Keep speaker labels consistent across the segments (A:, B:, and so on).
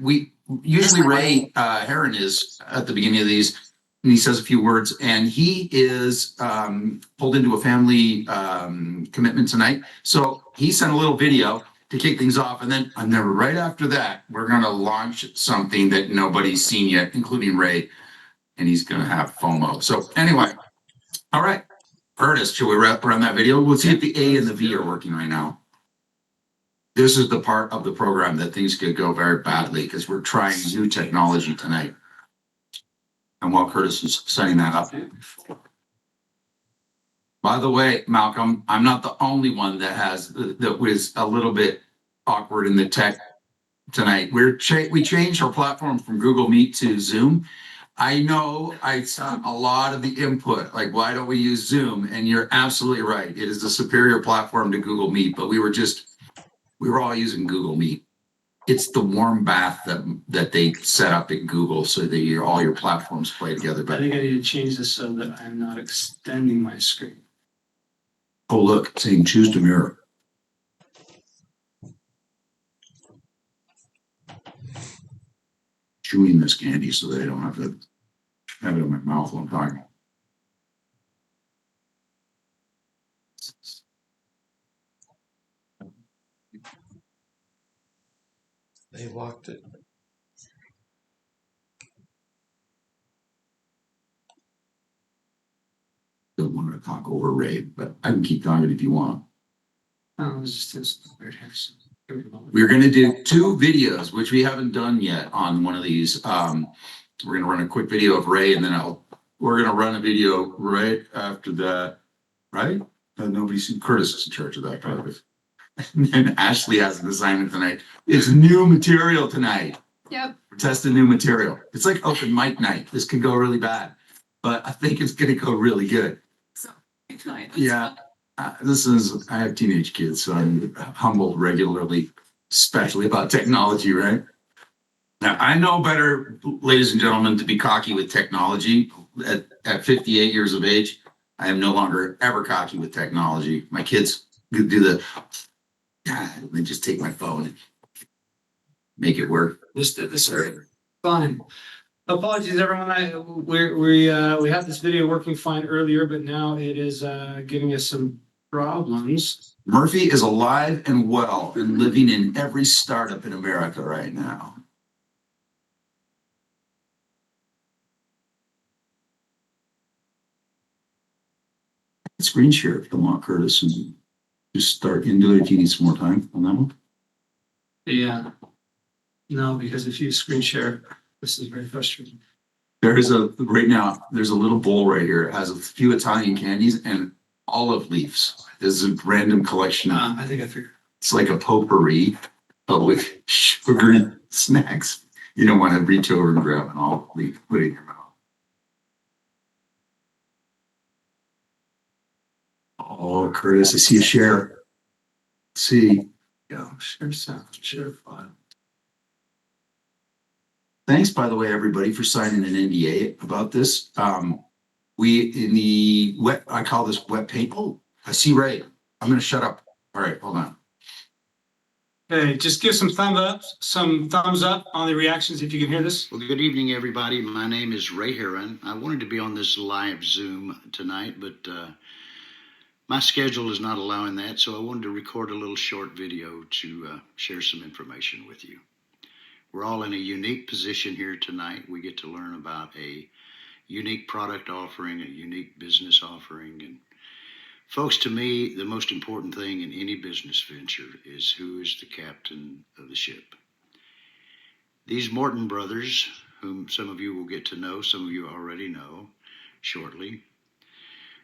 A: we usually Ray Heron is at the beginning of these, and he says a few words, and he is pulled into a family commitment tonight. So he sent a little video to kick things off, and then right after that, we're going to launch something that nobody's seen yet, including Ray, and he's going to have FOMO. So anyway, all right, Curtis, should we run that video? We'll see if the A and the V are working right now. This is the part of the program that things could go very badly because we're trying new technology tonight. And while Curtis is setting that up. By the way, Malcolm, I'm not the only one that was a little bit awkward in the tech tonight. We changed our platform from Google Meet to Zoom. I know I saw a lot of the input, like, why don't we use Zoom? And you're absolutely right. It is a superior platform to Google Meet, but we were all using Google Meet. It's the warm bath that they set up at Google so that all your platforms play together.
B: I think I need to change this so that I'm not extending my screen.
A: Oh, look, it's saying choose to mirror. Chewing this candy so that I don't have to have it in my mouth while I'm talking.
C: They locked it.
A: Don't want to talk over Ray, but I can keep talking if you want.
B: Oh, it's just weird.
A: We're going to do 2 videos, which we haven't done yet on one of these. We're going to run a quick video of Ray, and then we're going to run a video right after that, right? Nobody's seen Curtis is in charge of that part of it. And then Ashley has an assignment tonight. It's new material tonight.
D: Yep.
A: We're testing new material. It's like open mic night. This could go really bad, but I think it's going to go really good.
D: So, tonight.
A: Yeah. I have teenage kids, so I'm humbled regularly, especially about technology, right? Now, I know better, ladies and gentlemen, to be cocky with technology. At 58 years of age, I am no longer ever cocky with technology. My kids do they just take my phone and make it work.
B: This fine. Apologies, everyone. We had this video working fine earlier, but now it is giving us some problems.
A: Murphy is alive and well and living in every startup in America right now. Screen share if you want, Curtis, and just start into it if you need some more time on that one.
B: Yeah. No, because if you screen share, this is very frustrating.
A: There's a little bowl right here. It has a few Italian candies and olive leaves. There's a random collection.
B: I think I figured.
A: It's like a potpourri, but with sugary snacks. You don't want to reach over and grab an olive leaf, put it in your mouth. Oh, Curtis, I see a share. See.
B: Yeah, share sound, share file.
A: Thanks, by the way, everybody, for signing an NDA about this. I call this wet paint. Oh, I see Ray. I'm going to shut up. All right, hold on.
B: Hey, just give some thumbs up on the reactions if you can hear this.
E: Well, good evening, everybody. My name is Ray Heron. I wanted to be on this live Zoom tonight, but my schedule is not allowing that, so I wanted to record a little short video to share some information with you. We're all in a unique position here tonight. We get to learn about a unique product offering, a unique business offering. And folks, to me, the most important thing in any business venture is who is the captain of the ship. These Morton brothers, whom some of you will get to know, some of you already know shortly,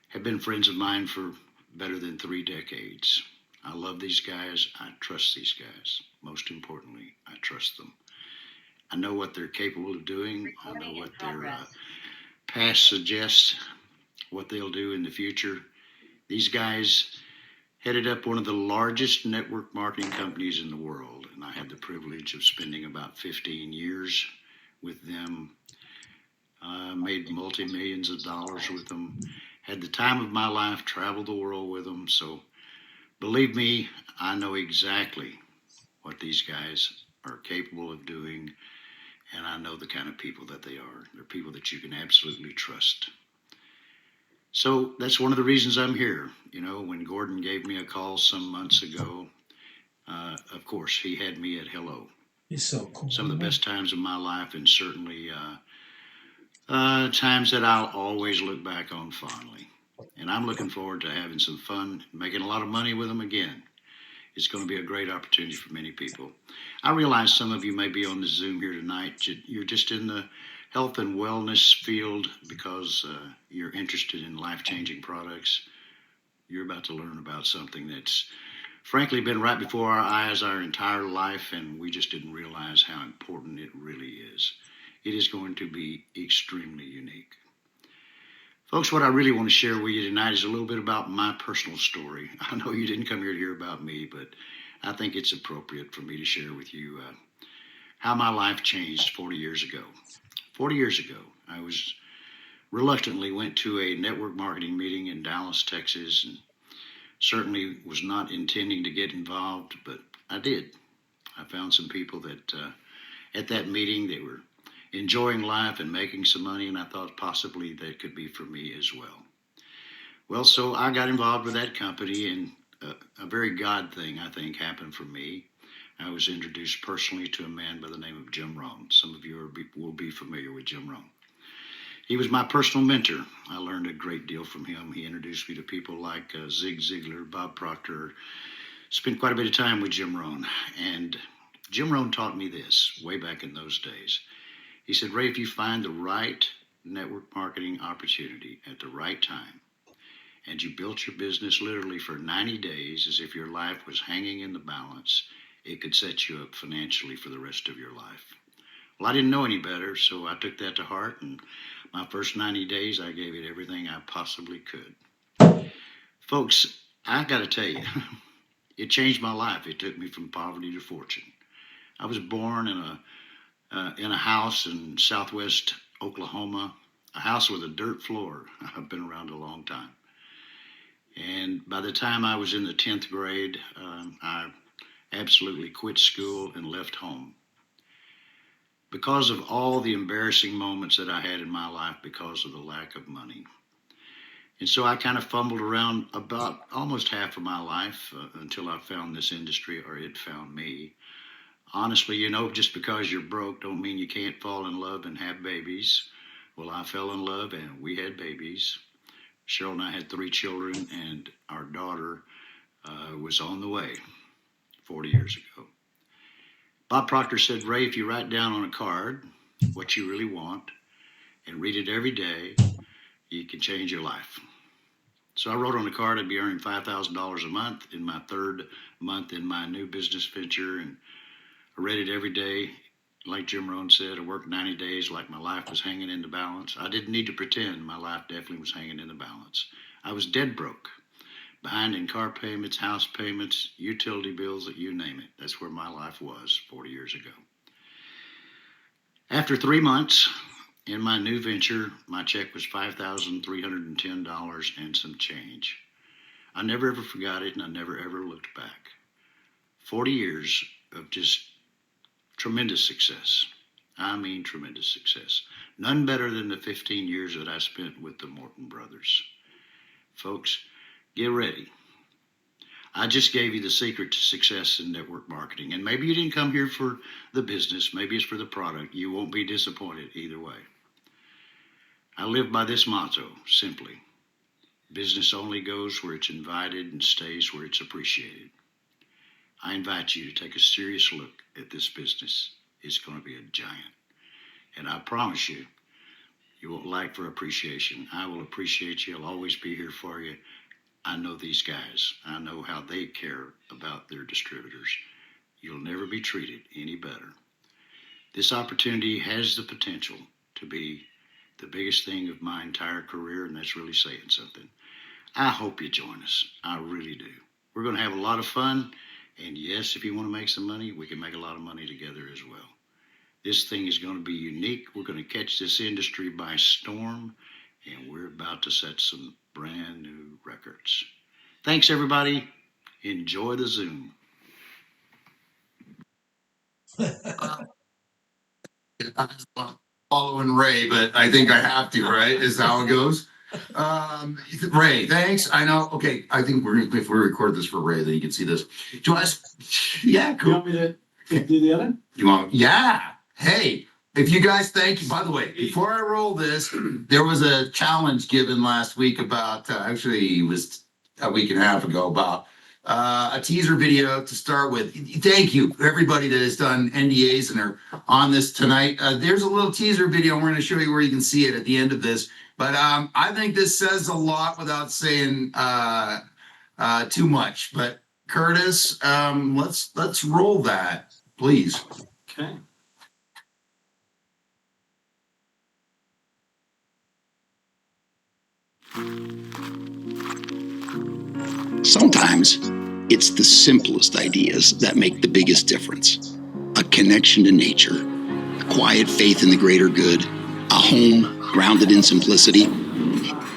E: have been friends of mine for better than 3 decades. I love these guys. I trust these guys. Most importantly, I trust them. I know what they're capable of doing. I know what their past suggests, what they'll do in the future. These guys headed up one of the largest network marketing companies in the world, and I had the privilege of spending about 15 years with them. Made multi-millions of dollars with them. Had the time of my life, traveled the world with them. So believe me, I know exactly what these guys are capable of doing, and I know the kind of people that they are. They're people that you can absolutely trust. So that's one of the reasons I'm here. You know, when Gordon gave me a call some months ago, of course, he had me at hello.
C: He's so cool.
E: Some of the best times of my life, and certainly times that I'll always look back on fondly. And I'm looking forward to having some fun, making a lot of money with him again. It's going to be a great opportunity for many people. I realize some of you may be on the Zoom here tonight. You're just in the health and wellness field because you're interested in life-changing products. You're about to learn about something that's frankly been right before our eyes our entire life, and we just didn't realize how important it really is. It is going to be extremely unique. Folks, what I really want to share with you tonight is a little bit about my personal story. I know you didn't come here to hear about me, but I think it's appropriate for me to share with you how my life changed 40 years ago. 40 years ago, I was reluctantly went to a network marketing meeting in Dallas, Texas, and certainly was not intending to get involved, but I did. I found some people that at that meeting, they were enjoying life and making some money, and I thought possibly that could be for me as well. Well, so I got involved with that company, and a very God thing, I think, happened for me. I was introduced personally to a man by the name of Jim Rohn. Some of you will be familiar with Jim Rohn. He was my personal mentor. I learned a great deal from him. He introduced me to people like Zig Ziglar, Bob Proctor. Spent quite a bit of time with Jim Rohn, and Jim Rohn taught me this way back in those days. He said, Ray, if you find the right network marketing opportunity at the right time, and you built your business literally for 90 days as if your life was hanging in the balance, it could set you up financially for the rest of your life. Well, I didn't know any better, so I took that to heart, and my first 90 days, I gave it everything I possibly could. Folks, I got to tell you, it changed my life. It took me from poverty to fortune. I was born in a house in southwest Oklahoma, a house with a dirt floor. I've been around a long time. And by the time I was in the 10th grade, I absolutely quit school and left home because of all the embarrassing moments that I had in my life because of the lack of money. And so I kind of fumbled around about almost half of my life until I found this industry, or it found me. Honestly, you know, just because you're broke don't mean you can't fall in love and have babies. Well, I fell in love and we had babies. Cheryl and I had 3 children, and our daughter was on the way 40 years ago. Bob Proctor said, Ray, if you write down on a card what you really want and read it every day, you can change your life. So I wrote on the card I'd be earning $5,000 a month in my 3rd month in my new business venture, and I read it every day. Like Jim Rohn said, I worked 90 days like my life was hanging in the balance. I didn't need to pretend. My life definitely was hanging in the balance. I was dead broke, behind in car payments, house payments, utility bills, you name it. That's where my life was 40 years ago. After 3 months in my new venture, my check was $5,310 and some change. I never ever forgot it, and I never ever looked back. 40 years of just tremendous success. I mean tremendous success. None better than the 15 years that I spent with the Morton brothers. Folks, get ready. I just gave you the secret to success in network marketing. And maybe you didn't come here for the business. Maybe it's for the product. You won't be disappointed either way. I live by this motto, simply. Business only goes where it's invited and stays where it's appreciated. I invite you to take a serious look at this business. It's going to be a giant. And I promise you, you won't lack for appreciation. I will appreciate you. I'll always be here for you. I know these guys. I know how they care about their distributors. You'll never be treated any better. This opportunity has the potential to be the biggest thing of my entire career, and that's really saying something. I hope you join us. I really do. We're going to have a lot of fun. And yes, if you want to make some money, we can make a lot of money together as well. This thing is going to be unique. We're going to catch this industry by storm, and we're about to set some brand new records. Thanks, everybody. Enjoy the Zoom.
A: Following Ray, but I think I have to, right? Is how it goes. Ray, thanks. I know. Okay, I think if we record this for Ray, then you can see this. Do you want us? Yeah,
B: You
A: cool.
B: want me to do the other?
A: You want? Yeah. Hey, if you guys, thank you. By the way, before I roll this, there was a challenge given last week about actually it was a week and a half ago about a teaser video to start with. Thank you, everybody that has done NDAs and are on this tonight. There's a little teaser video. We're going to show you where you can see it at the end of this. But I think this says a lot without saying too much. But Curtis, let's roll that, please.
B: Okay.
D: Sometimes it's the simplest ideas that make the biggest difference. A connection to nature, a quiet faith in the greater good, a home grounded in simplicity.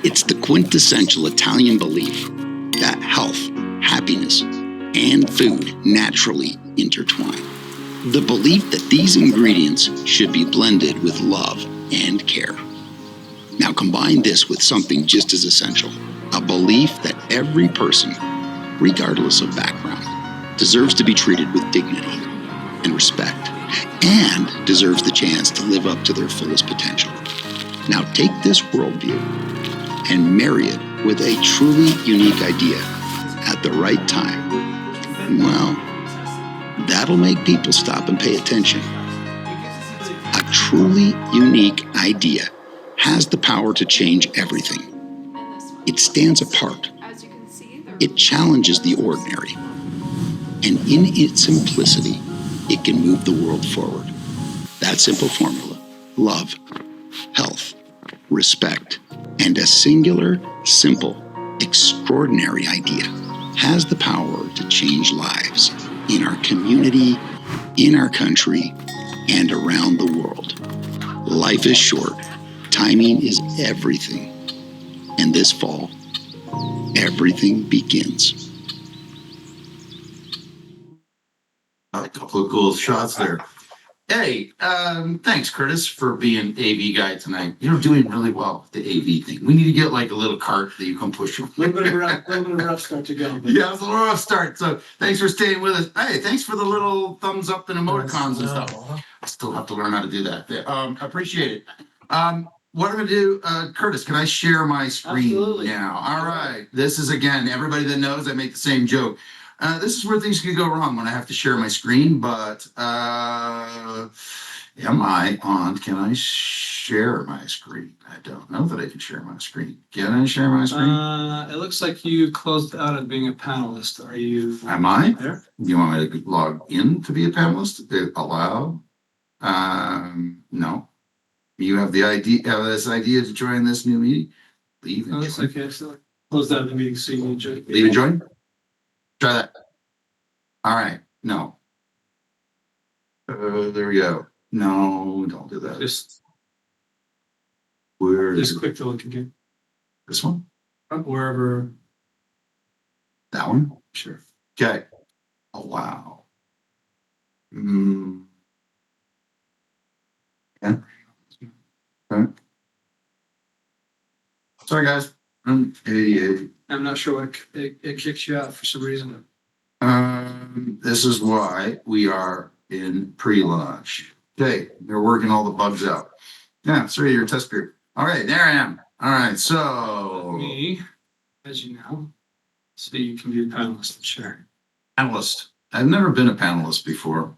D: It's the quintessential Italian belief that health, happiness, and food naturally intertwine. The belief that these ingredients should be blended with love and care. Now combine this with something just as essential, a belief that every person, regardless of background, deserves to be treated with dignity and respect, and deserves the chance to live up to their fullest potential. Now take this worldview and marry it with a truly unique idea at the right time. Well, that'll make people stop and pay attention. A truly unique idea has the power to change everything. It stands apart. It challenges the ordinary. And in its simplicity, it can move the world forward. That simple formula, love, health, respect, and a singular, simple, extraordinary idea has the power to change lives in our community, in our country, and around the world. Life is short. Timing is everything. And this fall, everything begins.
A: A couple of cool shots there. Hey, thanks, Curtis, for being AV guy tonight. You're doing really well with the AV thing. We need to get like a little cart that you can push.
B: A little bit of a rough start to go.
A: Yeah, it was a little rough start. So thanks for staying with us. Hey, thanks for the little thumbs up and emoticons and stuff. I still have to learn how to do that. Appreciate it. What I'm going to do, Curtis, can I share my screen
B: Absolutely.
A: now? All right. This is, again, everybody that knows I make the same joke. This is where things can go wrong when I have to share my screen, but am I on? Can I share my screen? I don't know that I can share my screen. Can I share my screen?
B: It looks like you closed out of being a panelist. Are you
A: Am I?
B: there?
A: You want me to log in to be a panelist? Allow? No. You have the idea, this idea to join this new meeting? Leave
B: Oh,
A: and
B: that's
A: join.
B: okay. So closed out of the meeting, so you need to
A: Leave and join? Try that. All right. No. There we go. No, don't do that.
B: just
A: Where is
B: just
A: it?
B: click the link again.
A: This one?
B: Wherever.
A: That one?
B: Sure.
A: Okay. Oh, wow. Yeah. Okay. Sorry, guys. I'm 88.
B: I'm not sure what it kicks you out for some reason.
A: This is why we are in pre-launch. Okay, they're working all the bugs out. Yeah, sorry, your test period. All right, there I am. All right, so
B: Me, as you know, so you can be a panelist and share.
A: panelist. I've never been a panelist before,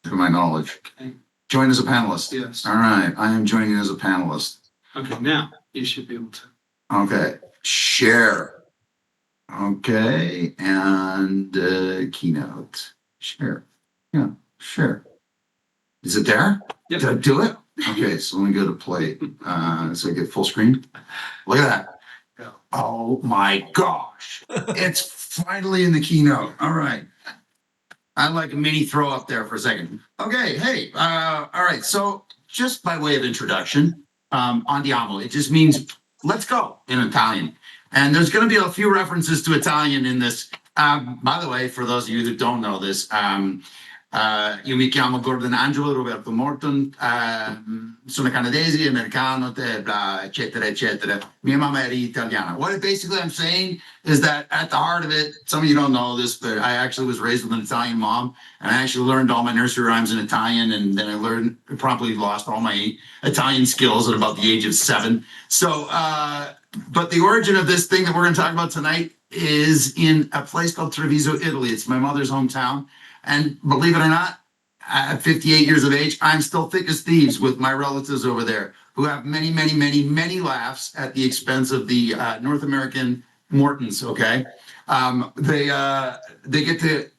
A: to my knowledge.
B: Okay.
A: Join as a panelist.
B: Yes.
A: All right, I am joining as a panelist.
B: Okay, now you should be able to.
A: Okay, share. Okay, and keynote. Share. Yeah, share. Is it there?
B: Yep.
A: Did I do it? Okay, so let me go to play. So I get full screen. Look at that.
B: Yeah.
A: Oh my gosh. It's finally in the keynote. All right. I like a mini throw up there for a second. Okay, hey, all right. So just by way of introduction, andiamo, it just means let's go in Italian. And there's going to be a few references to Italian in this. By the way, for those of you that don't know this, Io mi chiamo Gordon Angelo Roberto Morton, sono canadese, americano, blah, eccetera, eccetera. Mia mamma era italiana. What basically I'm saying is that at the heart of it, some of you don't know this, but I actually was raised with an Italian mom, and I actually learned all my nursery rhymes in Italian, and then I promptly lost all my Italian skills at about the age of 7. So, but the origin of this thing that we're going to talk about tonight is in a place called Treviso, Italy. It's my mother's hometown. And believe it or not, at 58 years of age, I'm still thick as thieves with my relatives over there who have many, many, many, many laughs at the expense of the North American Mortons, okay? They get to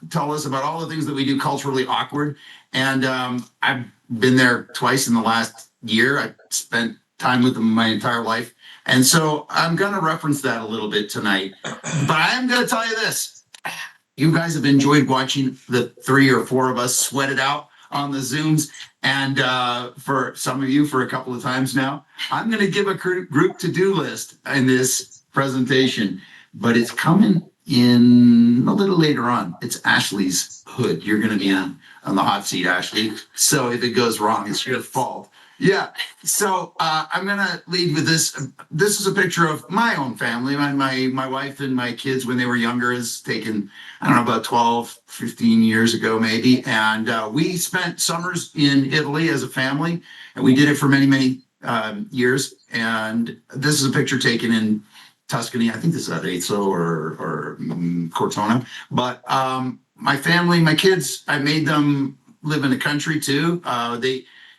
A: tell us about all the things that we do culturally awkward. And I've been there twice in the last year. I spent time with them my entire life. And so I'm going to reference that a little bit tonight. But I am going to tell you this. You guys have enjoyed watching the 3 or 4 of us sweat it out on the Zooms. And for some of you, for a couple of times now, I'm going to give a group to-do list in this presentation. But it's coming in a little later on. It's Ashley's hood. You're going to be on the hot seat, Ashley. So if it goes wrong, it's your fault. Yeah. So I'm going to lead with this. This is a picture of my own family. My wife and my kids when they were younger is taken, I don't know, about 12, 15 years ago, maybe. And we spent summers in Italy as a family, and we did it for many, many years. And this is a picture taken in Tuscany. I think this is Arezzo or Cortona. But my family, my kids, I made them live in the country too.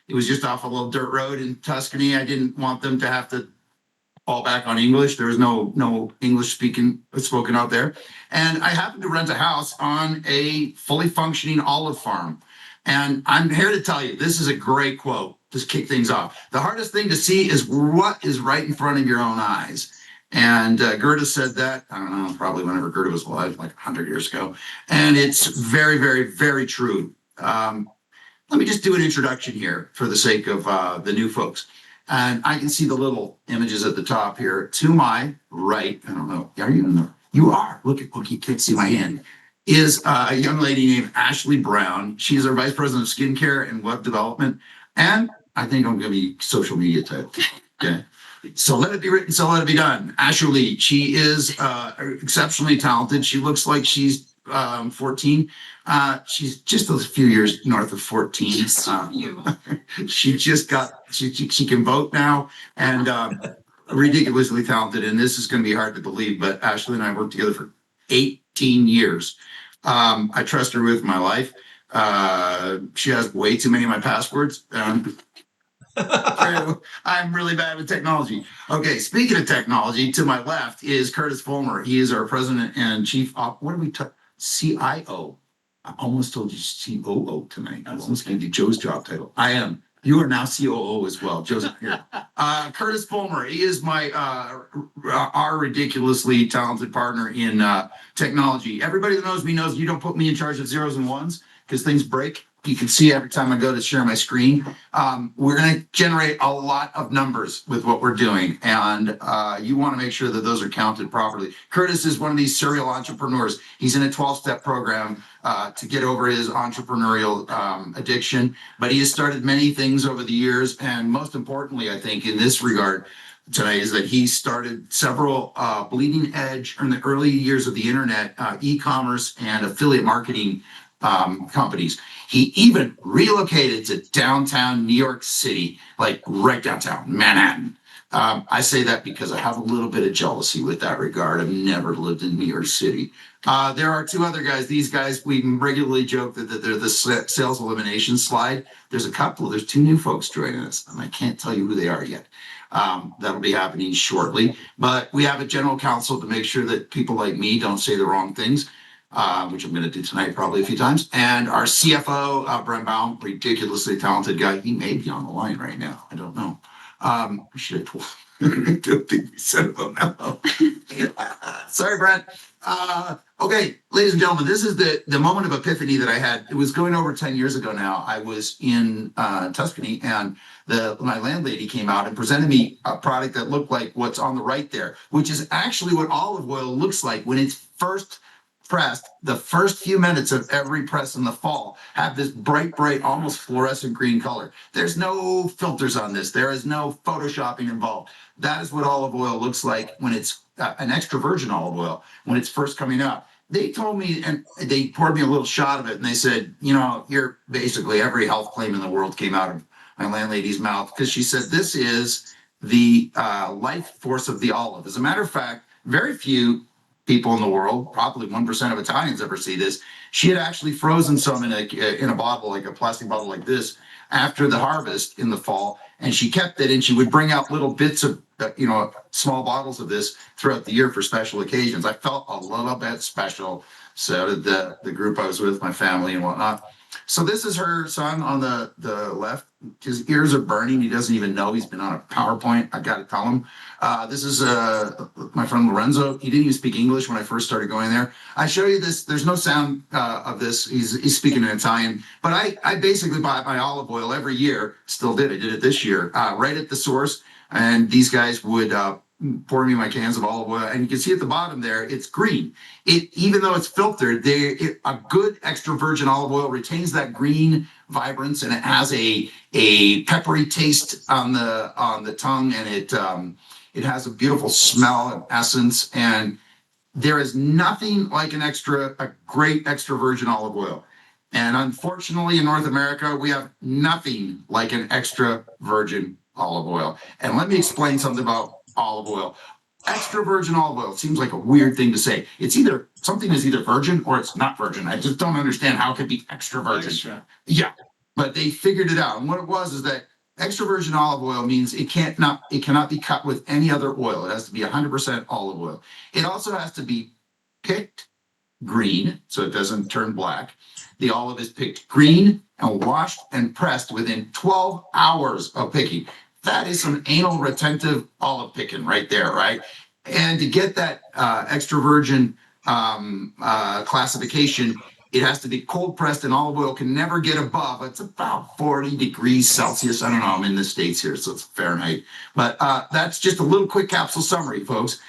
A: It was just off a little dirt road in Tuscany. I didn't want them to have to fall back on English. There was no English spoken out there. And I happened to rent a house on a fully functioning olive farm. And I'm here to tell you, this is a great quote to kick things off. The hardest thing to see is what is right in front of your own eyes. And Goethe said that, I don't know, probably whenever Goethe was alive, like 100 years ago. And it's very, very, very true. Let me just do an introduction here for the sake of the new folks. And I can see the little images at the top here. To my right, I don't know, are you in there? You are. Look, you can't see my hand. Is a young lady named Ashley Brown. She's our Vice President of Skincare and Web Development. And I think I'm going to be social media type. Okay. So let it be written, so let it be done. Ashley, she is exceptionally talented. She looks like she's 14. She's just a few years north of 14. She just she can vote now and ridiculously talented. And this is going to be hard to believe, but Ashley and I worked together for 18 years. I trust her with my life. She has way too many of my passwords. I'm really bad with technology. Okay, speaking of technology, to my left is Curtis Fulmer. He is our president and chief CIO. I almost told you COO tonight. I almost gave you Joe's job title. I am. You are now COO as well, Joseph. Here. Curtis Fulmer. He is my our ridiculously talented partner in technology. Everybody that knows me knows you don't put me in charge of zeros and ones because things break. You can see every time I go to share my screen. We're going to generate a lot of numbers with what we're doing, and you want to make sure that those are counted properly. Curtis is one of these serial entrepreneurs. He's in a 12-step program to get over his entrepreneurial addiction, but he has started many things over the years, and most importantly, I think, in this regard today is that he started several bleeding edge in the early years of the internet, e-commerce and affiliate marketing companies. He even relocated to downtown New York City, like right downtown Manhattan. I say that because I have a little bit of jealousy with that regard. I've never lived in New York City. There are 2 other guys. These guys, we regularly joke that they're the sales elimination slide. There's 2 new folks joining us, and I can't tell you who they are yet. That'll be happening shortly. But we have a general counsel to make sure that people like me don't say the wrong things. Which I'm going to do tonight probably a few times. And our CFO, Brent Baum, ridiculously talented guy. He may be on the line right now. I don't know. We should have told I don't think we said it on memo. Sorry, Brent. Okay, ladies and gentlemen, this is the moment of epiphany that I had. It was going over 10 years ago now. I was in Tuscany, and my landlady came out and presented me a product that looked like what's on the right there, which is actually what olive oil looks like when it's first pressed, the first few minutes of every press in the fall have this bright, almost fluorescent green color. There's no filters on this. There is no photoshopping involved. That is what olive oil looks like when it's an extra virgin olive oil, when it's first coming out. They told me, and they poured me a little shot of it, and they said, you know, you're basically every health claim in the world came out of my landlady's mouth, because she said this is the life force of the olive. As a matter of fact, very few people in the world, probably 1% of Italians ever see this. She had actually frozen some in a bottle, like a plastic bottle like this, after the harvest in the fall, and she kept it, and she would bring out little bits of, small bottles of this throughout the year for special occasions. I felt a little bit special. So did the group I was with, my family and whatnot. So this is her son on the left. His ears are burning. He doesn't even know he's been on a PowerPoint. I got to tell him. This is my friend Lorenzo. He didn't even speak English when I first started going there. I show you this. There's no sound of this. He's speaking in Italian. But I basically buy my olive oil every year. Still did. I did it this year. Right at the source. And these guys would pour me my cans of olive oil. And you can see at the bottom there, it's green. Even though it's filtered, a good extra virgin olive oil retains that green vibrance, and it has a peppery taste on the tongue, and it has a beautiful smell and essence. And there is nothing like a great extra virgin olive oil. And unfortunately, in North America, we have nothing like an extra virgin olive oil. And let me explain something about olive oil. Extra virgin olive oil seems like a weird thing to say. It's either something is either virgin or it's not virgin. I just don't understand how it could be extra virgin.
B: Extra.
A: Yeah, but they figured it out. And what it was is that extra virgin olive oil means it cannot be cut with any other oil. It has to be 100% olive oil. It also has to be picked green, so it doesn't turn black. The olive is picked green and washed and pressed within 12 hours of picking. That is some anal retentive olive picking right there, right? And to get that extra virgin classification, it has to be cold pressed, and olive oil can never get above. It's about 40 degrees Celsius. I don't know. I'm in the States here, so it's Fahrenheit. But that's just a little quick capsule summary, folks.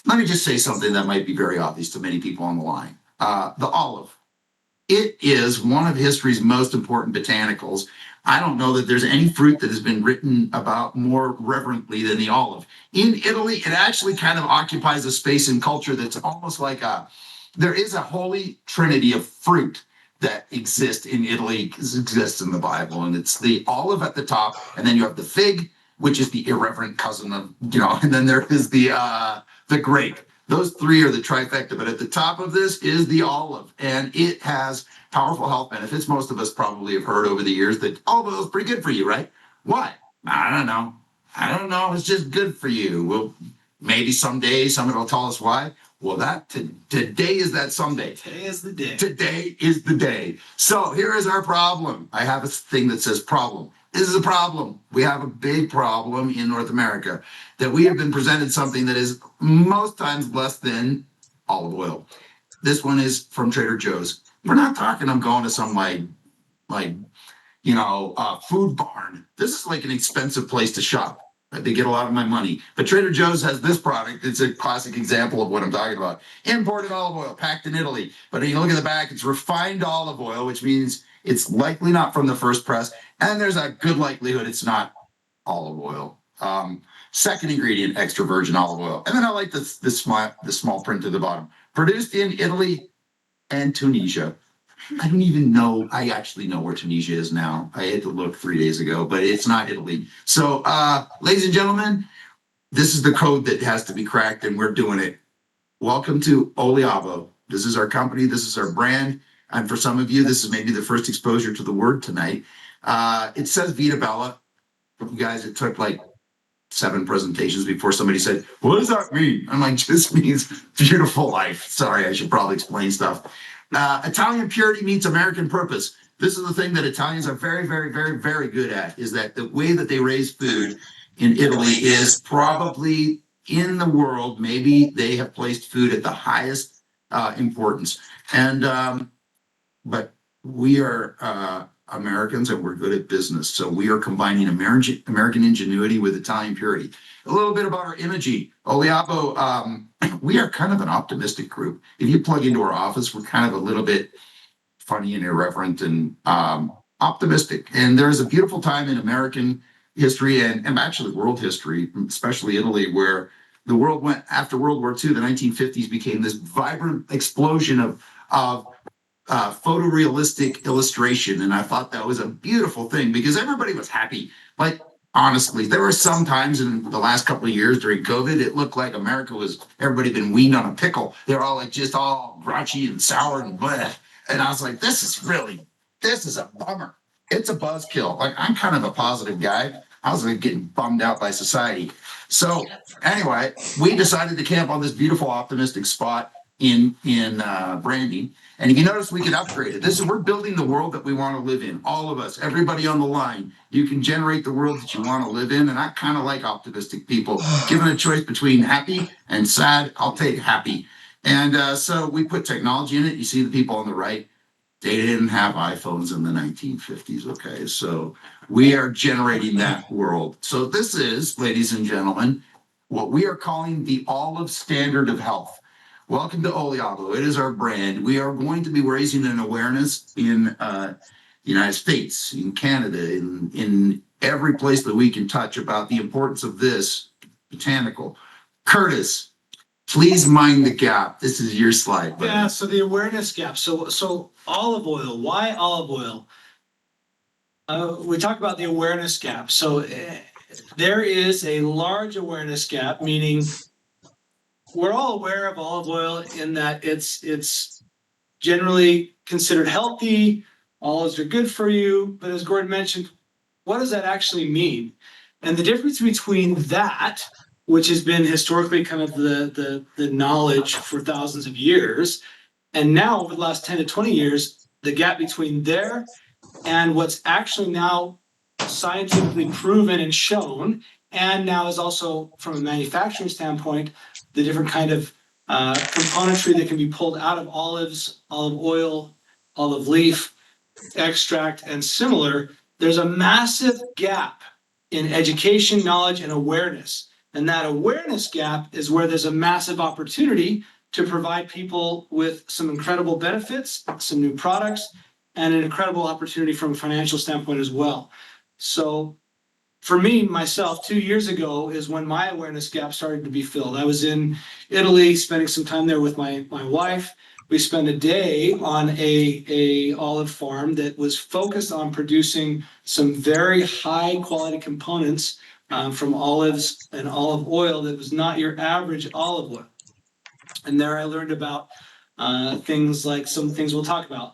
A: Let me just say something that might be very obvious to many people on the line. The olive. It is one of history's most important botanicals. I don't know that there's any fruit that has been written about more reverently than the olive. In Italy, it actually kind of occupies a space in culture that's almost like there is a holy trinity of fruit that exists in Italy, exists in the Bible. And it's the olive at the top, and then you have the fig, which is the irreverent cousin of, and then there is the grape. Those three are the trifecta, but at the top of this is the olive, and it has powerful health benefits. Most of us probably have heard over the years that olive oil is pretty good for you, right? Why? I don't know. It's just good for you. Well, maybe someday someone will tell us why. Well, today is that someday.
B: Today is the day.
A: Today is the day. So here is our problem. I have a thing that says problem. This is a problem. We have a big problem in North America, that we have been presented something that is most times less than olive oil. This one is from Trader Joe's. We're not talking I'm going to some food barn. This is like an expensive place to shop. They get a lot of my money. But Trader Joe's has this product. It's a classic example of what I'm talking about. Imported olive oil, packed in Italy. But if you look at the back, it's refined olive oil, which means it's likely not from the first press. And there's a good likelihood it's not olive oil. Second ingredient, extra virgin olive oil. And then I like the small print at the bottom. Produced in Italy and Tunisia. I don't even know. I actually know where Tunisia is now. I had to look 3 days ago, but it's not Italy. So, ladies and gentlemen, this is the code that has to be cracked, and we're doing it. Welcome to OLIABO. This is our company. This is our brand. And for some of you, this is maybe the first exposure to the word tonight. It says Vita Bella. You guys, it took like 7 presentations before somebody said, what does that mean? I'm like, just means beautiful life. Sorry, I should probably explain stuff. Italian purity meets American purpose. This is the thing that Italians are very, very, very, very good at, is that the way that they raise food in Italy is probably in the world. Maybe they have placed food at the highest importance. And but we are Americans and we're good at business. So we are combining American ingenuity with Italian purity. A little bit about our imaging. OLIABO, we are kind of an optimistic group. If you plug into our office, we're kind of a little bit funny and irreverent and optimistic. And there's a beautiful time in American history and actually world history, especially Italy, where the world went after World War II. The 1950s became this vibrant explosion of photorealistic illustration. And I thought that was a beautiful thing because everybody was happy. Like, honestly, there were some times in the last couple of years during COVID, it looked like America was, everybody been weaned on a pickle. They're all like just all grouchy and sour and blah. And I was like, this is a bummer. It's a buzzkill. Like, I'm kind of a positive guy. I was like getting bummed out by society. So anyway, we decided to camp on this beautiful optimistic spot in branding. And if you notice, we can upgrade it. We're building the world that we want to live in. All of us, everybody on the line, you can generate the world that you want to live in. And I kind of like optimistic people. Given a choice between happy and sad, I'll take happy. And so we put technology in it. You see the people on the right. They didn't have iPhones in the 1950s, okay? So we are generating that world. So this is, ladies and gentlemen, what we are calling the olive standard of health. Welcome to OLIABO. It is our brand. We are going to be raising an awareness in the United States, in Canada, in every place that we can touch about the importance of this botanical. Curtis, please mind the gap. This is your slide. Buddy.
B: Yeah, so the awareness gap. So olive oil. Why olive oil? We talk about the awareness gap. So there is a large awareness gap, meaning we're all aware of olive oil in that it's generally considered healthy. Olives are good for you. But as Gordon mentioned, what does that actually mean? And the difference between that, which has been historically kind of the knowledge for thousands of years, and now over the last 10 to 20 years, the gap between there and what's actually now scientifically proven and shown, and now is also from a manufacturing standpoint, the different kind of componentry that can be pulled out of olives, olive oil, olive leaf, extract, and similar. There's a massive gap in education, knowledge, and awareness. And that awareness gap is where there's a massive opportunity to provide people with some incredible benefits, some new products, and an incredible opportunity from a financial standpoint as well. So for me, myself, 2 years ago is when my awareness gap started to be filled. I was in Italy, spending some time there with my wife. We spent a day on a olive farm that was focused on producing some very high quality components from olives and olive oil that was not your average olive oil. And there I learned about things like some things we'll talk about.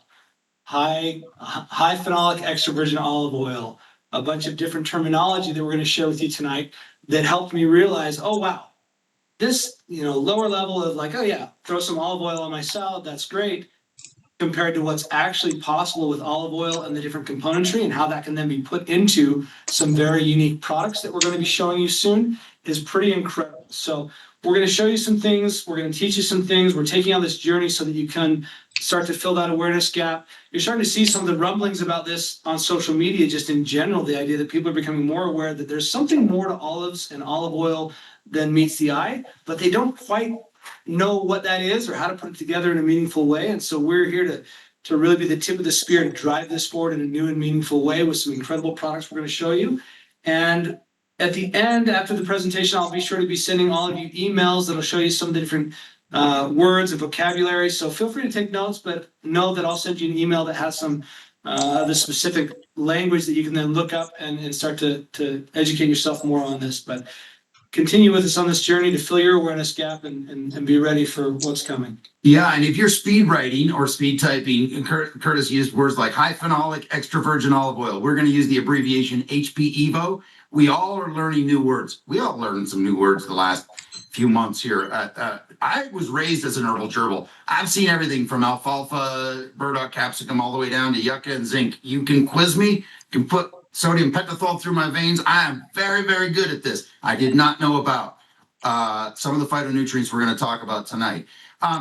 B: High phenolic extra virgin olive oil, a bunch of different terminology that we're going to share with you tonight that helped me realize, oh, wow, this, lower level of like, oh yeah, throw some olive oil on my salad, that's great, compared to what's actually possible with olive oil and the different componentry and how that can then be put into some very unique products that we're going to be showing you soon is pretty incredible. So we're going to show you some things. We're going to teach you some things. We're taking on this journey so that you can start to fill that awareness gap. You're starting to see some of the rumblings about this on social media, just in general, the idea that people are becoming more aware that there's something more to olives and olive oil than meets the eye, but they don't quite know what that is or how to put it together in a meaningful way. And so we're here to really be the tip of the spear to drive this forward in a new and meaningful way with some incredible products we're going to show you. And at the end, after the presentation, I'll be sure to be sending all of you emails that'll show you some of the different words and vocabulary. So feel free to take notes, but know that I'll send you an email that has some the specific language that you can then look up and start to educate yourself more on this. But continue with us on this journey to fill your awareness gap and be ready for what's coming.
A: Yeah, and if you're speed writing or speed typing, Curtis used words like high phenolic extra virgin olive oil. We're going to use the abbreviation HPEVO. We all are learning new words. We all learned some new words the last few months here. I was raised as an herbal gerbil. I've seen everything from alfalfa, burdock capsicum, all the way down to yucca and zinc. You can quiz me, you can put sodium pentothal through my veins. I am very, very good at this. I did not know about some of the phytonutrients we're going to talk about tonight.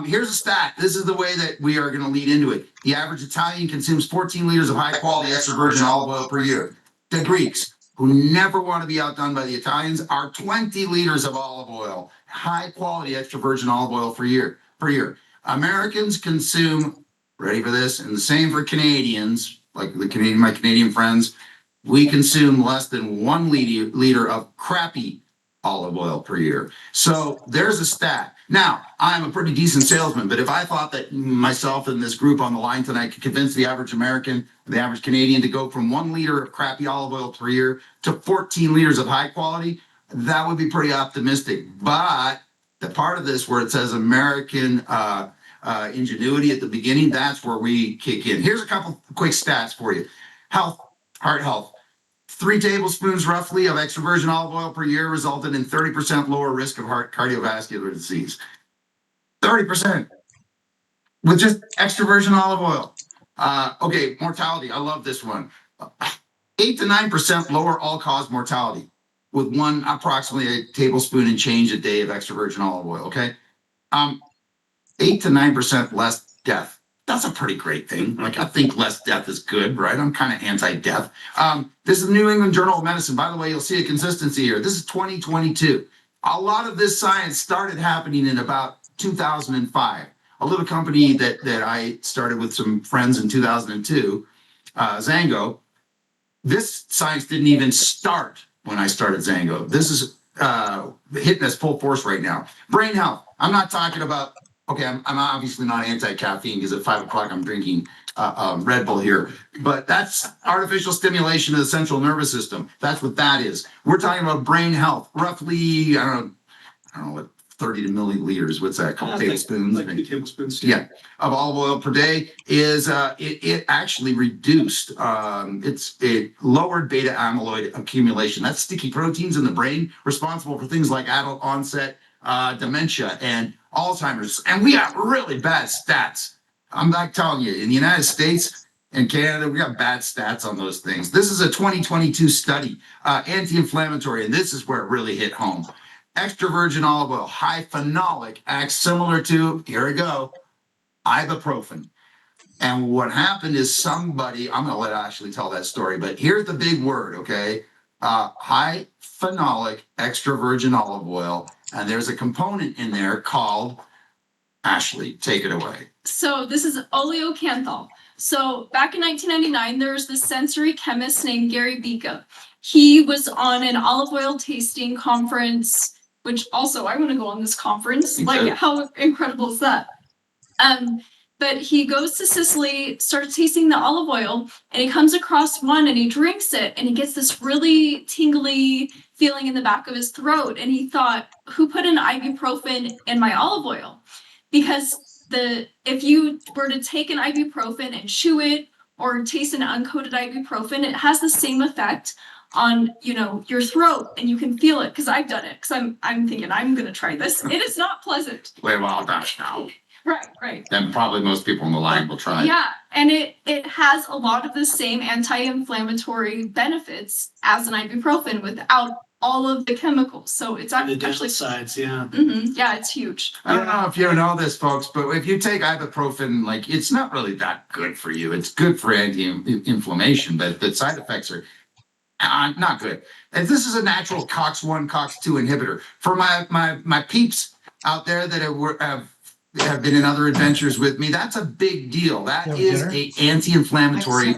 A: Here's a stat. This is the way that we are going to lead into it. The average Italian consumes 14 liters of high quality extra virgin olive oil per year. The Greeks, who never want to be outdone by the Italians, are 20 liters of olive oil, high quality extra virgin olive oil per year. Americans consume, ready for this, and the same for Canadians, like my Canadian friends, we consume less than 1 liter of crappy olive oil per year. So there's a stat. Now, I'm a pretty decent salesman, but if I thought that myself and this group on the line tonight could convince the average American, the average Canadian to go from 1 liter of crappy olive oil per year to 14 liters of high quality, that would be pretty optimistic. But the part of this where it says American ingenuity at the beginning, that's where we kick in. Here's a couple quick stats for you. Heart health. 3 tablespoons roughly of extra virgin olive oil per year resulted in 30% lower risk of heart cardiovascular disease. 30% with just extra virgin olive oil. Okay, mortality. I love this one. 8 to 9% lower all-cause mortality with approximately a tablespoon and change a day of extra virgin olive oil. Okay, 8 to 9% less death. That's a pretty great thing. Like, I think less death is good, right? I'm kind of anti-death. This is the New England Journal of Medicine. By the way, you'll see a consistency here. This is 2022. A lot of this science started happening in about 2005. A little company that I started with some friends in 2002, Zango. This science didn't even start when I started Zango. This is hitting us full force right now. Brain health. I'm not talking about. Okay, I'm obviously not anti-caffeine because at 5 o'clock I'm drinking Red Bull here, but that's artificial stimulation of the central nervous system. That's what that is. We're talking about brain health. Roughly, I don't know what 30 milliliters. What's that called? Tablespoons.
B: Like 2 tablespoons.
A: Yeah, of olive oil per day is it actually reduced. It lowered beta amyloid accumulation. That's sticky proteins in the brain responsible for things like adult onset dementia and Alzheimer's, and we have really bad stats. I'm not telling you, in the United States and Canada, we got bad stats on those things. This is a 2022 study, anti-inflammatory, and this is where it really hit home. Extra virgin olive oil, high phenolic, acts similar to, here we go, ibuprofen. And what happened is I'm going to let Ashley tell that story, but here's the big word, okay? High phenolic extra virgin olive oil. And there's a component in there called, Ashley, take it away.
F: So this is oleocanthal. So back in 1999, there was this sensory chemist named Gary Bika. He was on an olive oil tasting conference, which also I want to go on this conference.
A: Okay.
F: Like, how incredible is that? But he goes to Sicily, starts tasting the olive oil, and he comes across one and he drinks it and he gets this really tingly feeling in the back of his throat. And he thought, who put an ibuprofen in my olive oil? Because if you were to take an ibuprofen and chew it or taste an uncoated ibuprofen, it has the same effect on, your throat, and you can feel it. Because I've done it, because I'm thinking I'm going to try this. It is not pleasant.
A: Wait, well, that's now.
F: Right.
A: Then probably most people on the line will try.
F: Yeah, and it has a lot of the same anti-inflammatory benefits as an ibuprofen without all of the chemicals. So it's
B: The
F: actually
B: downsides, yeah.
F: yeah, it's huge.
A: I don't know if you know this, folks, but if you take ibuprofen, like, it's not really that good for you. It's good for anti-inflammation, but the side effects are not good. And this is a natural COX-1, COX-2 inhibitor. For my peeps out there that have been in other adventures with me, that's a big deal. That is a anti-inflammatory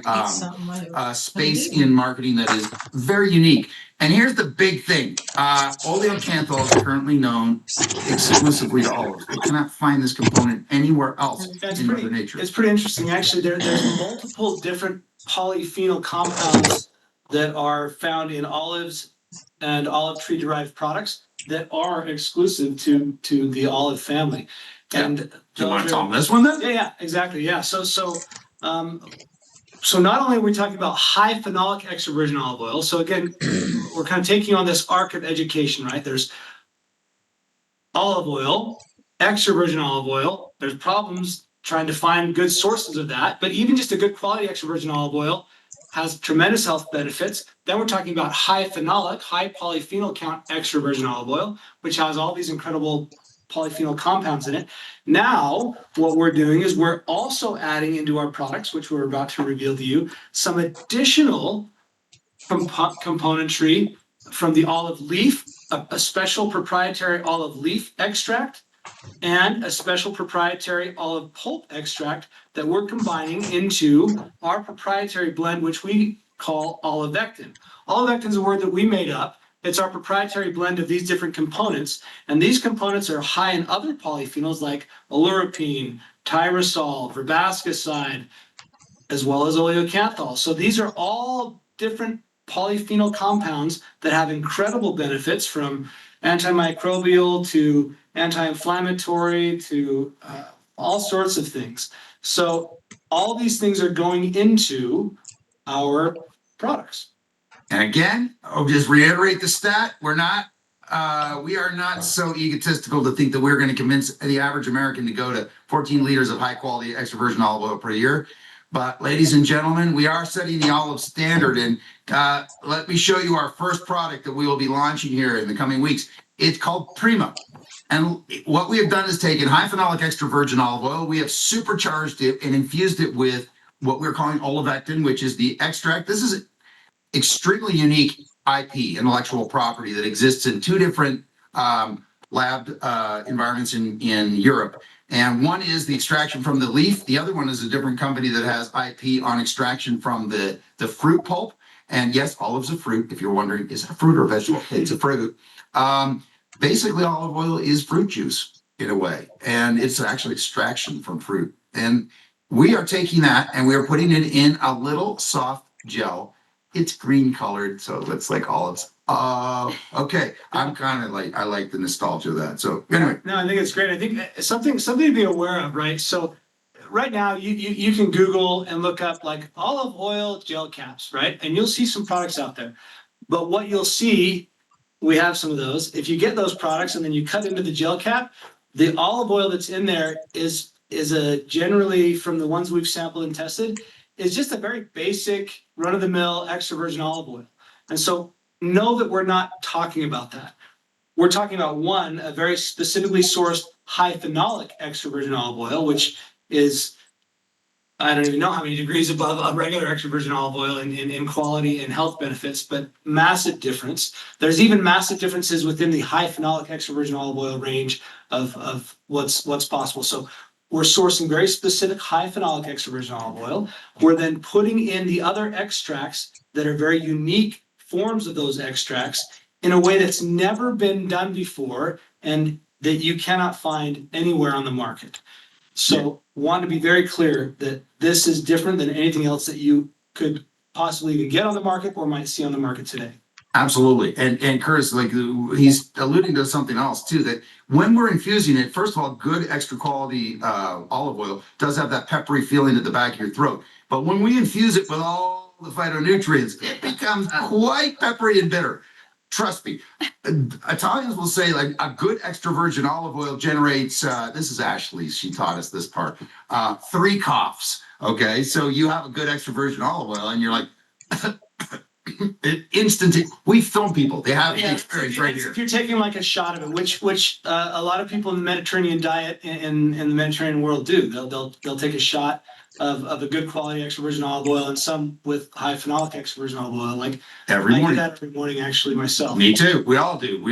A: space in marketing that is very unique. And here's the big thing. Oleocanthal is currently known exclusively to olives. They cannot find this component anywhere else in Mother Nature.
B: It's pretty interesting. Actually, there's multiple different polyphenol compounds that are found in olives and olive tree derived products that are exclusive to the olive family.
A: Yeah.
B: And
A: Do you want to tell them this one then?
B: Yeah, exactly. Yeah. So not only are we talking about high phenolic extra virgin olive oil, so again, we're kind of taking on this arc of education, right? There's olive oil, extra virgin olive oil. There's problems trying to find good sources of that, but even just a good quality extra virgin olive oil has tremendous health benefits. Then we're talking about high phenolic, high polyphenol count extra virgin olive oil, which has all these incredible polyphenol compounds in it. Now, what we're doing is we're also adding into our products, which we're about to reveal to you, some additional componentry from the olive leaf, a special proprietary olive leaf extract, and a special proprietary olive pulp extract that we're combining into our proprietary blend, which we call olivectin. Olivectin is a word that we made up. It's our proprietary blend of these different components, and these components are high in other polyphenols like oleuropein, tyrosol, verbascoside, as well as oleocanthal. So these are all different polyphenol compounds that have incredible benefits, from antimicrobial to anti-inflammatory to all sorts of things. So all these things are going into our products.
A: And again, I'll just reiterate the stat. We are not so egotistical to think that we're going to convince the average American to go to 14 liters of high quality extra virgin olive oil per year. But ladies and gentlemen, we are setting the olive standard, and let me show you our first product that we will be launching here in the coming weeks. It's called Prima. And what we have done is taken high phenolic extra virgin olive oil. We have supercharged it and infused it with what we're calling olivectin, which is the extract. This is extremely unique IP, intellectual property, that exists in two different lab environments in Europe. And one is the extraction from the leaf. The other one is a different company that has IP on extraction from the fruit pulp. And yes, olive's a fruit. If you're wondering, is it a fruit or a vegetable? It's a fruit. Basically, olive oil is fruit juice in a way, and it's actually extraction from fruit. And we are taking that and we are putting it in a little soft gel. It's green colored, so it looks like olives. Okay. I'm kind of like, I like the nostalgia of that. So anyway.
B: No, I think it's great. I think something to be aware of, right? So right now you can Google and look up like olive oil gel caps, right? And you'll see some products out there. But what you'll see, we have some of those. If you get those products and then you cut into the gel cap, the olive oil that's in there is a generally, from the ones we've sampled and tested, is just a very basic run-of-the-mill extra virgin olive oil. And so know that we're not talking about that. We're talking about one, a very specifically sourced high phenolic extra virgin olive oil, which is, I don't even know how many degrees above a regular extra virgin olive oil in quality and health benefits, but massive difference. There's even massive differences within the high phenolic extra virgin olive oil range of what's possible. So we're sourcing very specific high phenolic extra virgin olive oil. We're then putting in the other extracts that are very unique forms of those extracts in a way that's never been done before and that you cannot find anywhere on the market. So want to be very clear that this is different than anything else that you could possibly even get on the market or might see on the market today.
A: Absolutely. And Curtis, like, he's alluding to something else too, that when we're infusing it, first of all, good extra quality olive oil does have that peppery feeling at the back of your throat. But when we infuse it with all the phytonutrients, it becomes quite peppery and bitter. Trust me. Italians will say like a good extra virgin olive oil generates, this is Ashley, she taught us this part, 3 coughs. Okay. So you have a good extra virgin olive oil and you're like, instantly, we've thrown people. They have the experience right here.
B: If you're taking like a shot of it, which a lot of people in the Mediterranean diet in the Mediterranean world do. They'll take a shot of a good quality extra virgin olive oil, and some with high phenolic extra virgin olive oil. Like
A: every morning.
B: I do that every morning, actually, myself.
A: Me too. We all do.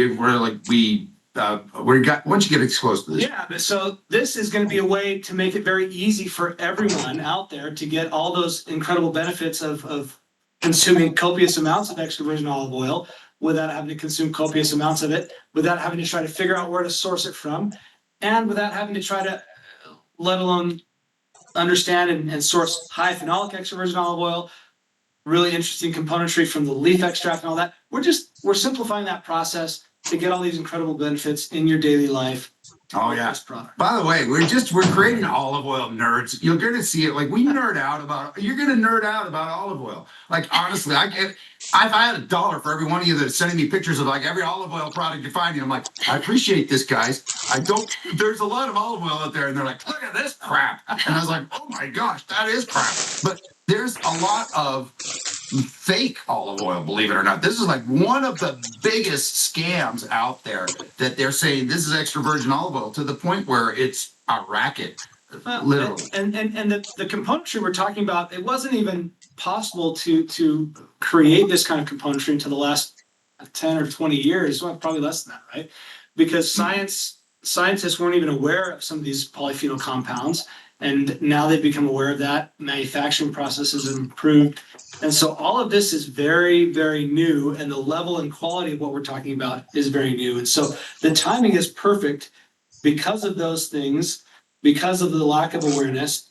A: Once you get exposed to this.
B: Yeah, but so this is going to be a way to make it very easy for everyone out there to get all those incredible benefits of consuming copious amounts of extra virgin olive oil without having to consume copious amounts of it, without having to try to figure out where to source it from, and without having to try to, let alone understand and source high phenolic extra virgin olive oil, really interesting componentry from the leaf extract and all that. We're simplifying that process to get all these incredible benefits in your daily life.
A: Oh yeah. By the way, we're creating olive oil nerds. You're gonna see it. Like you're gonna nerd out about olive oil. Like honestly, if I had $1 for every one of you that's sending me pictures of like every olive oil product you're finding, I'm like, I appreciate this, guys. There's a lot of olive oil out there, and they're like, look at this crap. And I was like, oh my gosh, that is crap. But there's a lot of fake olive oil, believe it or not. This is like one of the biggest scams out there that they're saying this is extra virgin olive oil to the point where it's a racket, literally.
B: And the componentry we're talking about, it wasn't even possible to create this kind of componentry until the last 10 or 20 years, well, probably less than that, right? Because scientists weren't even aware of some of these polyphenol compounds, and now they've become aware of that. Manufacturing processes have improved. And so all of this is very, very new, and the level and quality of what we're talking about is very new. And so the timing is perfect because of those things, because of the lack of awareness,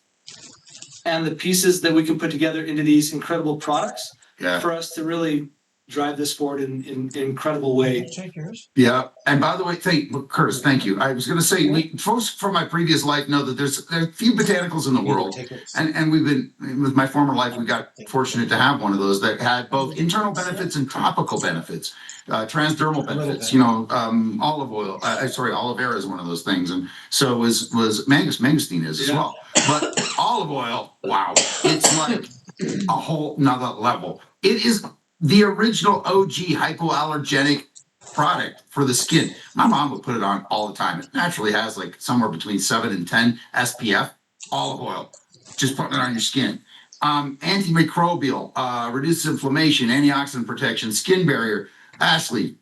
B: and the pieces that we can put together into these incredible products for us to really drive this forward in an incredible way.
C: Take yours.
A: Yeah. And by the way, Curtis, thank you. I was going to say, folks from my previous life know that there are a few botanicals in the world. And we've been, with my former life, we got fortunate to have one of those that had both internal benefits and topical benefits, transdermal benefits, olive oil. Aloe vera is one of those things. And so was mangosteen is as well. But olive oil, wow, it's like a whole nother level. It is the original OG hypoallergenic product for the skin. My mom would put it on all the time. It naturally has like somewhere between 7 and 10 SPF. Olive oil, just putting it on your skin. Antimicrobial, reduces inflammation, antioxidant protection, skin barrier. Ashley,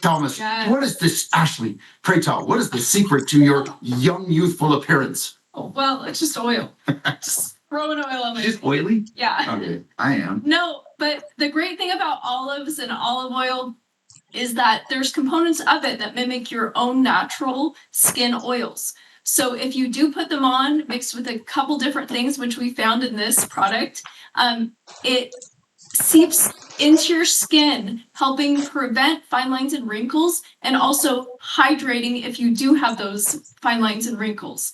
A: tell us, what is this? Ashley, pray tell, what is the secret to your young, youthful appearance?
F: Oh, well, it's just oil. Just throw an oil on my
A: Just oily?
F: Yeah.
A: Okay, I am.
F: No, but the great thing about olives and olive oil is that there's components of it that mimic your own natural skin oils. So if you do put them on mixed with a couple different things, which we found in this product, it seeps into your skin, helping prevent fine lines and wrinkles, and also hydrating if you do have those fine lines and wrinkles.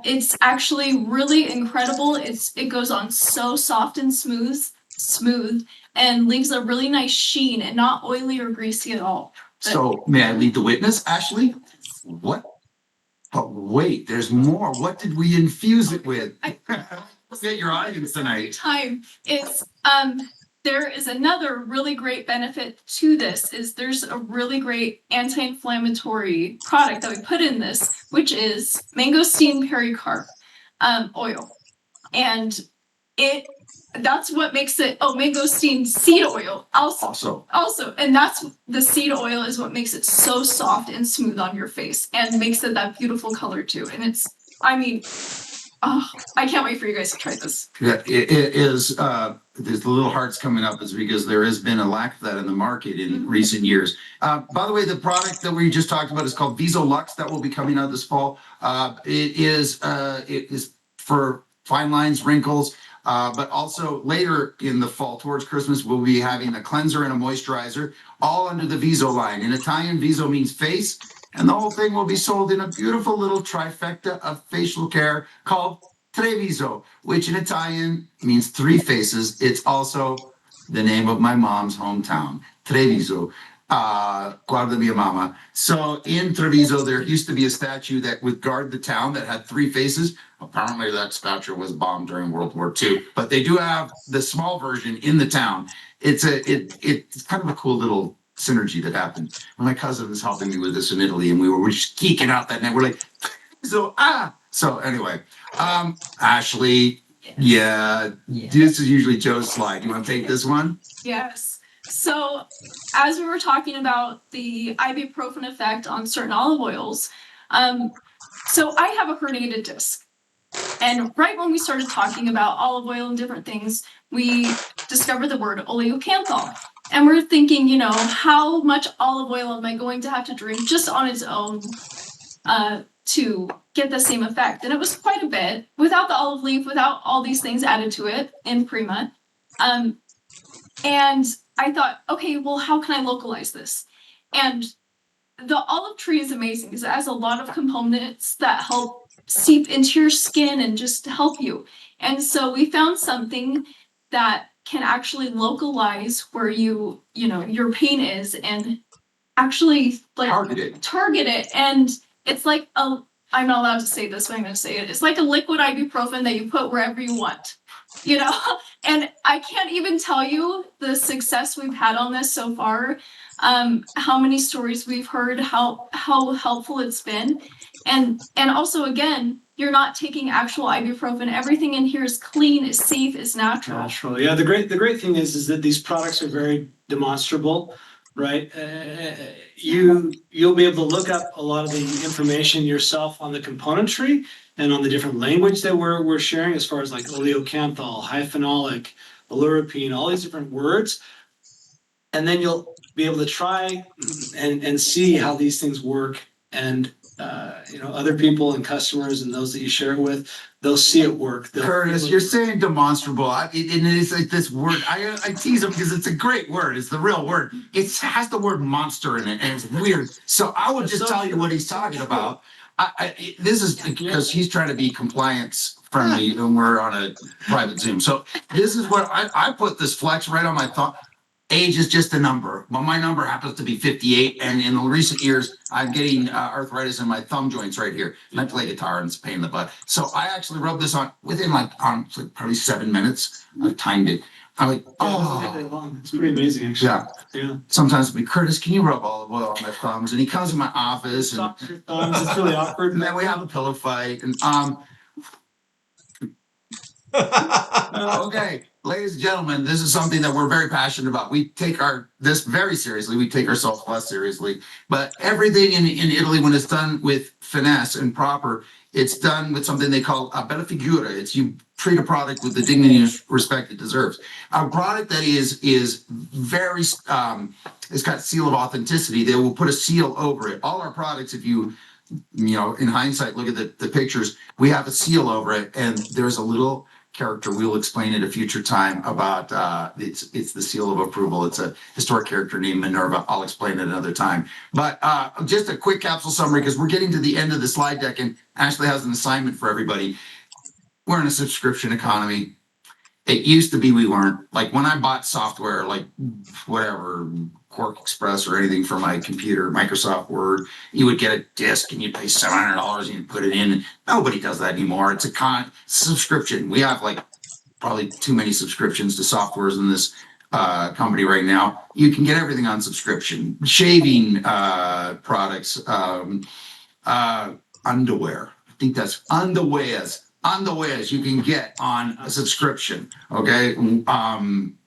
F: It's actually really incredible. It goes on so soft and smooth, and leaves a really nice sheen and not oily or greasy at all.
A: So may I lead the witness, Ashley? What? But wait, there's more. What did we infuse it with? Let's get your audience tonight.
F: It's there is another really great benefit to this is there's a really great anti-inflammatory product that we put in this, which is mangosteen pericarp oil. And that's what makes it mangosteen seed oil also, and that's the seed oil is what makes it so soft and smooth on your face and makes it that beautiful color too. And I can't wait for you guys to try this.
A: Yeah, it is. There's the little hearts coming up is because there has been a lack of that in the market in recent years. By the way, the product that we just talked about is called Visolux that will be coming out this fall. It is for fine lines, wrinkles, but also later in the fall towards Christmas, we'll be having a cleanser and a moisturizer all under the Viso line. In Italian, Viso means face. And the whole thing will be sold in a beautiful little trifecta of facial care called Treviso, which in Italian means three faces. It's also the name of my mom's hometown, Treviso. Guarda mia mama. So in Treviso, there used to be a statue that would guard the town that had three faces. Apparently that statue was bombed during World War II, but they do have the small version in the town. It's kind of a cool little synergy that happened. My cousin was helping me with this in Italy, and we were just geeking out that night. We're like, so anyway, Ashley, this is usually Joe's slide. You want to take this one?
F: Yes. So as we were talking about the ibuprofen effect on certain olive oils, so I have a herniated disc. And right when we started talking about olive oil and different things, we discovered the word oleocanthal. And we're thinking, how much olive oil am I going to have to drink just on its own to get the same effect? And it was quite a bit without the olive leaf, without all these things added to it in Prima. And I thought, okay, well, how can I localize this? And the olive tree is amazing because it has a lot of components that help seep into your skin and just help you. And so we found something that can actually localize where your pain is and actually target it. And it's like I'm not allowed to say this, but I'm going to say it. It's like a liquid ibuprofen that you put wherever you want. you know, and I can't even tell you the success we've had on this so far, how many stories we've heard, how helpful it's been. And also, again, you're not taking actual ibuprofen. Everything in here is clean, is safe, is natural.
B: Natural. Yeah, the great thing is that these products are very demonstrable, right? You'll be able to look up a lot of the information yourself on the componentry and on the different language that we're sharing, as far as like oleocanthal, high phenolic, oleuropein, all these different words. And then you'll be able to try and see how these things work. And other people and customers and those that you share it with, they'll see it work.
A: Curtis, you're saying demonstrable. And it's like this word. I tease them because it's a great word. It's the real word. It has the word monster in it, and it's weird. So I would just tell you what he's talking about. This is because he's trying to be compliance friendly, and we're on a private Zoom. So this is what I put this flex right on my thumb. Age is just a number. Well, my number happens to be 58, and in the recent years, I'm getting arthritis in my thumb joints right here. And I play guitar, and it's a pain in the butt. So I actually rubbed this on within probably 7 minutes. I timed it. I'm like, oh,
B: it's pretty amazing, actually.
A: Yeah. Sometimes it'll be, Curtis, can you rub olive oil on my thumbs? And he comes in my office, and
B: it's really awkward.
A: And then we have a pillow fight. And okay, ladies and gentlemen, this is something that we're very passionate about. We take this very seriously. We take ourselves less seriously. But everything in Italy, when it's done with finesse and proper, it's done with something they call a bella figura. It's you treat a product with the dignity and respect it deserves. A product that is very, it's got seal of authenticity. They will put a seal over it. All our products, if you in hindsight, look at the pictures, we have a seal over it, and there's a little character we'll explain at a future time about it's the seal of approval. It's a historic character named Minerva. I'll explain it another time. But just a quick capsule summary, because we're getting to the end of the slide deck, and Ashley has an assignment for everybody. We're in a subscription economy. It used to be we weren't. Like when I bought software, like whatever, Quark Express or anything for my computer, Microsoft Word, you would get a disc and you'd pay $700 and you'd put it in. Nobody does that anymore. It's a subscription. We have like probably too many subscriptions to softwares in this company right now. You can get everything on subscription. Shaving products, underwear. I think that's underwears you can get on a subscription. Okay.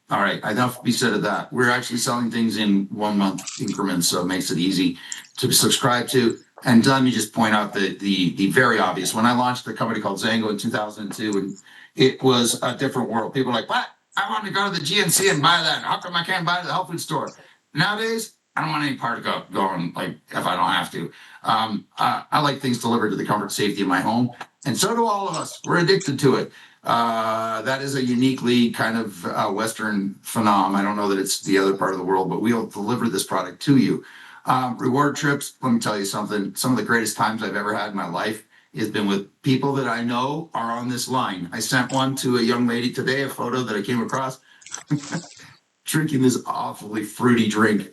A: All right. Enough be said of that. We're actually selling things in 1 month increments, so it makes it easy to subscribe to. And let me just point out the very obvious. When I launched a company called Zango in 2002, and it was a different world. People were like, "What? I want to go to the GNC and buy that. How come I can't buy it at the health food store?" Nowadays, I don't want any part of going like if I don't have to. I like things delivered to the comfort and safety of my home, and so do all of us. We're addicted to it. That is a uniquely kind of Western phenomenon. I don't know that it's the other part of the world, but we'll deliver this product to you. Reward trips. Let me tell you something. Some of the greatest times I've ever had in my life has been with people that I know are on this line. I sent one to a young lady today, a photo that I came across. Drinking this awfully fruity drink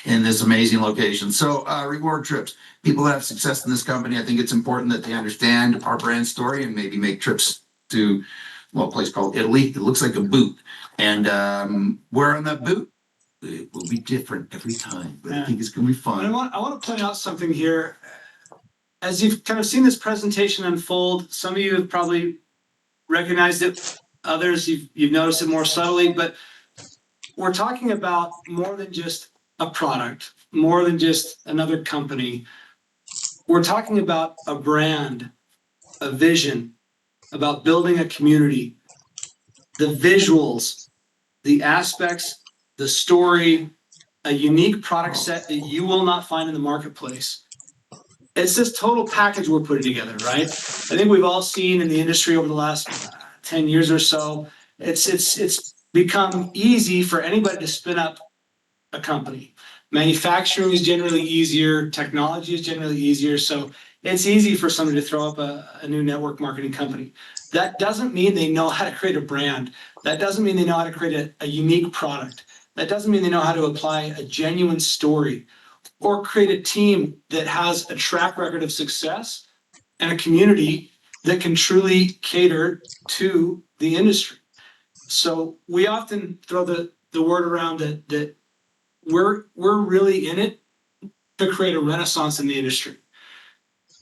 A: in this amazing location. So reward trips. People that have success in this company, I think it's important that they understand our brand story and maybe make trips to a place called Italy. It looks like a boot. And where on that boot, it will be different every time. But I think it's going to be fun.
B: And I want to point out something here. As you've kind of seen this presentation unfold, some of you have probably recognized it. Others, you've noticed it more subtly. But we're talking about more than just a product, more than just another company. We're talking about a brand, a vision, about building a community, the visuals, the aspects, the story, a unique product set that you will not find in the marketplace. It's this total package we're putting together, right? I think we've all seen in the industry over the last 10 years or so, it's become easy for anybody to spin up a company. Manufacturing is generally easier. Technology is generally easier. So it's easy for somebody to throw up a new network marketing company. That doesn't mean they know how to create a brand. That doesn't mean they know how to create a unique product. That doesn't mean they know how to apply a genuine story or create a team that has a track record of success and a community that can truly cater to the industry. So we often throw the word around that we're really in it to create a renaissance in the industry.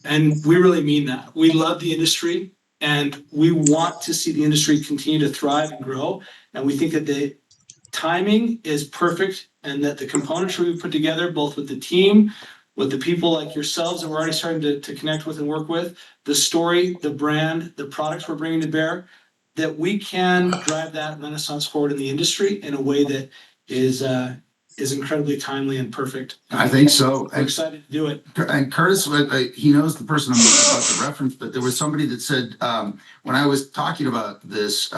B: And we really mean that. We love the industry and we want to see the industry continue to thrive and grow. And we think that the timing is perfect and that the componentry we put together, both with the team, with the people like yourselves that we're already starting to connect with and work with, the story, the brand, the products we're bringing to bear, that we can drive that renaissance forward in the industry in a way that is incredibly timely and perfect.
A: I think so.
B: We're excited to do it.
A: And Curtis, he knows the person I'm about to reference, but there was somebody that said, when I was talking about this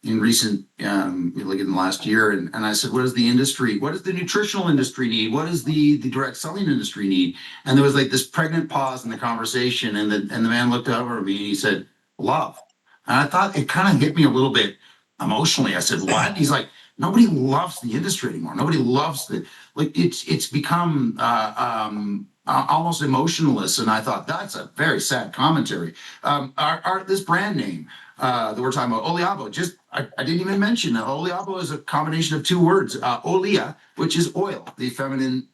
A: in recent, like in the last year, and I said, what does the nutritional industry need? What does the direct selling industry need? And there was like this pregnant pause in the conversation, and the man looked over at me and he said, love. And I thought it kind of hit me a little bit emotionally. I said, what? He's like, nobody loves the industry anymore. Nobody loves it's become almost emotionless. And I thought that's a very sad commentary. This brand name that we're talking about, OLIABO, I didn't even mention that OLIABO is a combination of two words, olia, which is oil, the feminine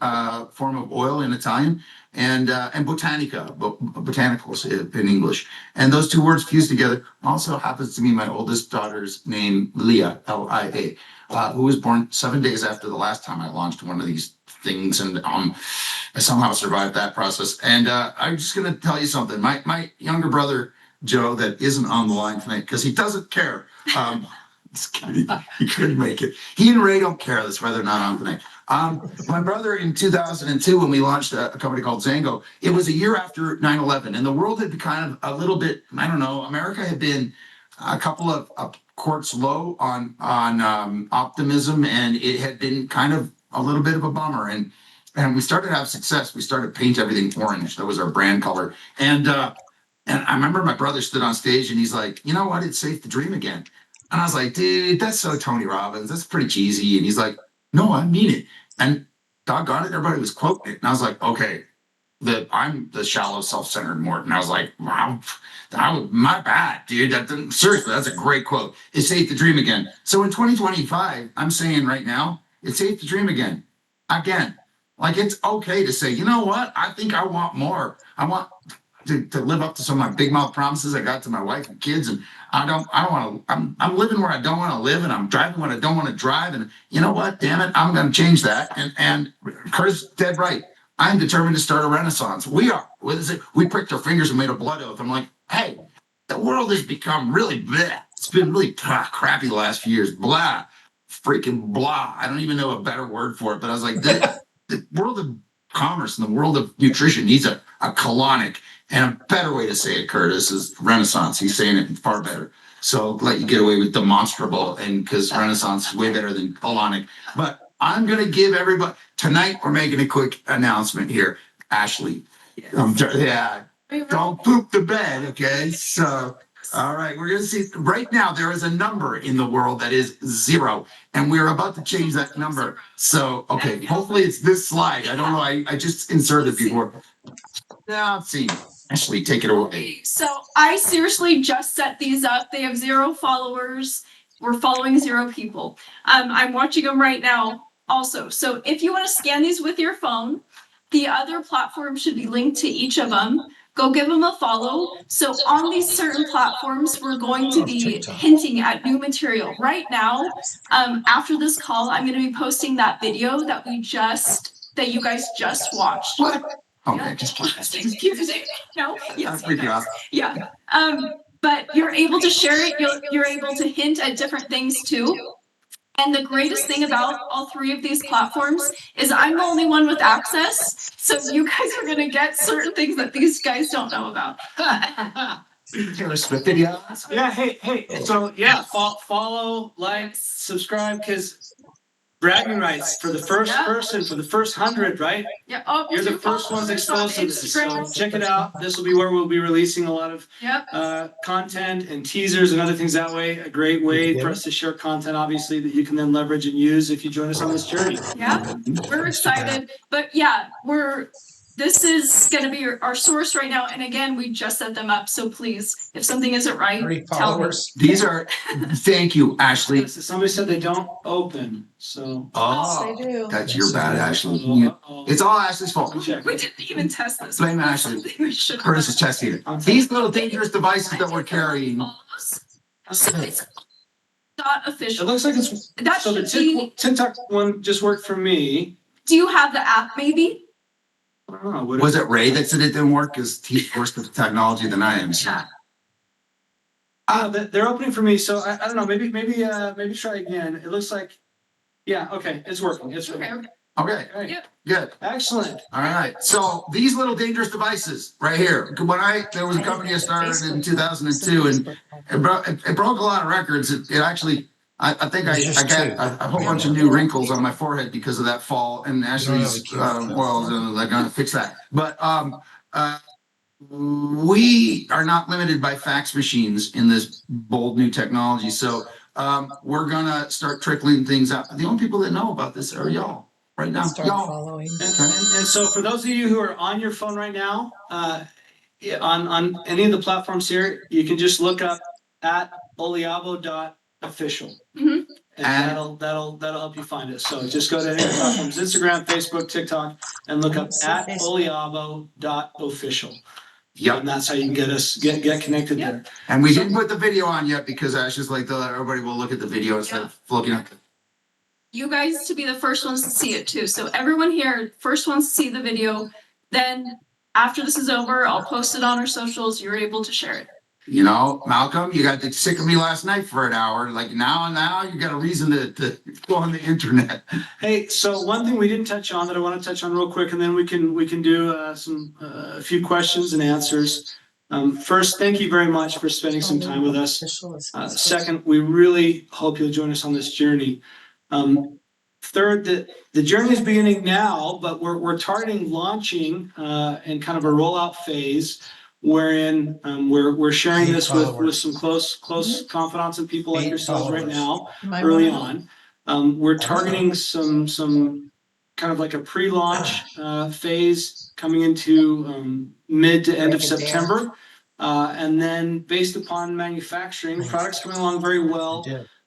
A: form of oil in Italian, and botanica, botanicals in English. And those two words fused together also happens to be my oldest daughter's name, Leah, Lia, who was born 7 days after the last time I launched one of these things. And I somehow survived that process. And I'm just going to tell you something. My younger brother, Joe, that isn't on the line tonight because he doesn't care. He couldn't make it. He and Ray don't care. That's why they're not on tonight. My brother in 2002, when we launched a company called Zango, it was a year after 9/11, and the world had been kind of a little bit, I don't know, America had been a couple of quarts low on optimism, and it had been kind of a little bit of a bummer. And we started to have success. We started to paint everything orange. That was our brand color. And I remember my brother stood on stage and he's like, you know what? It's safe to dream again. And I was like, dude, that's so Tony Robbins. That's pretty cheesy. And he's like, no, I mean it. And doggone it, everybody was quoting it. And I was like, okay, I'm the shallow, self-centered Morton. I was like, wow, my bad, dude. Seriously, that's a great quote. It's safe to dream again. So in 2025, I'm saying right now, it's safe to dream again. Like it's okay to say, you know what? I think I want more. I want to live up to some of my big mouth promises I got to my wife and kids, and I don't want to. I'm living where I don't want to live, and I'm driving when I don't want to drive. And you know what? Damn it, I'm going to change that. And Kurt's dead right. I'm determined to start a renaissance. We are. What is it? We pricked our fingers and made a blood oath. I'm like, hey, the world has become really blah. It's been really crappy the last few years. Blah, freaking blah. I don't even know a better word for it. But I was like, the world of commerce and the world of nutrition needs a colonic. And a better way to say it, Curtis, is renaissance. He's saying it far better. So let you get away with demonstrable, and because renaissance is way better than colonic. But I'm going to give everybody, tonight we're making a quick announcement here. Ashley, don't poop the bed, okay? So, all right, we're going to see, right now there is a number in the world that is 0, and we're about to change that number. So, okay, hopefully it's this slide. I don't know, I just inserted before. Now, let's see. Ashley, take it away.
F: So I seriously just set these up. They have 0 followers. We're following 0 people. I'm watching them right now also. So if you want to scan these with your phone, the other platform should be linked to each of them. Go give them a follow. So on these certain platforms, we're going to be hinting at new material. Right now, after this call, I'm going to be posting that video that you guys just watched.
A: What? Okay,
F: Yeah.
A: just
F: No, yes.
A: that's pretty awesome.
F: Yeah. But you're able to share it. You're able to hint at different things too. And the greatest thing about all 3 of these platforms is I'm the only one with access. So you guys are going to get certain things that these guys don't know about.
A: Taylor Swift video.
B: Yeah, hey. So yeah, follow, like, subscribe, because bragging rights for the first person, for the first 100, right?
F: Yeah. Oh,
B: You're the first ones exposed to this. So check it out. This will be where we'll be releasing a lot of content and teasers and other things that way. A great way for us to share content, obviously, that you can then leverage and use if you join us on this journey.
F: Yeah, we're excited. But yeah, we're this is gonna be our source right now. And again, we just set them up. So please, if something isn't right,
C: 30
F: tell me.
C: followers.
A: These are, thank you, Ashley.
B: Somebody said they don't open, so.
A: Oh,
G: They do.
A: that's your bad, Ashley. It's all Ashley's fault.
B: Check.
F: We didn't even test this.
A: Blame Ashley.
F: Something we should have
A: Curtis is
F: done.
A: testing it. These little dangerous devices that we're carrying.
F: So it's not
B: It
F: official.
B: looks like it's,
F: That
B: so the
F: should be,
B: TikTok one just worked for me.
F: do you have the app maybe?
B: I don't know, what
A: Was it Ray that said it didn't work? Because he's worse with the technology than I am. So.
F: Yeah.
B: They're opening for me, so I don't know, maybe try again. It looks like, yeah, okay, it's working, it's
F: Okay,
B: working.
F: okay.
A: Okay,
B: All right,
F: Yep.
A: good.
B: excellent.
A: All right. So these little dangerous devices right here. There was a company I started in 2002 and it broke a lot of records. It actually, I think I
C: There's just
A: got
C: two.
A: a whole bunch of new wrinkles on my forehead because of that fall. And Ashley's,
C: You don't have a cute
A: well, they're going to fix that. But we are not limited by fax machines in this bold new technology. So we're going to start trickling things out. The only people that know about this are y'all right now.
G: Start
A: Y'all.
G: following.
B: And so for those of you who are on your phone right now, on any of the platforms here, you can just look up at OLIABO.official.
F: Mhm.
B: And that'll help you find it. So just go to any of the platforms, Instagram, Facebook, TikTok, and look up at OLIABO.official.
A: Yep.
B: And that's how you can get connected
F: Yep.
B: there.
A: And we didn't put the video on yet because Ash is like, everybody will look at the video instead of looking at.
F: You guys to be the first ones to see it too. So everyone here, first ones to see the video. Then after this is over, I'll post it on our socials. You're able to share it.
A: You know, Malcolm, you got sick of me last night for an hour. Like now you got a reason to go on the internet.
B: Hey, so one thing we didn't touch on that I want to touch on real quick, and then we can do a few questions and answers. First, thank you very much for spending some time with us. Second, we really hope you'll join us on this journey. Third, the journey is beginning now, but we're targeting launching in kind of a rollout phase, wherein we're sharing this with some close confidants and people like yourselves right now, early on. We're targeting some kind of like a pre-launch phase coming into mid to end of September. And then based upon manufacturing, products coming along very well,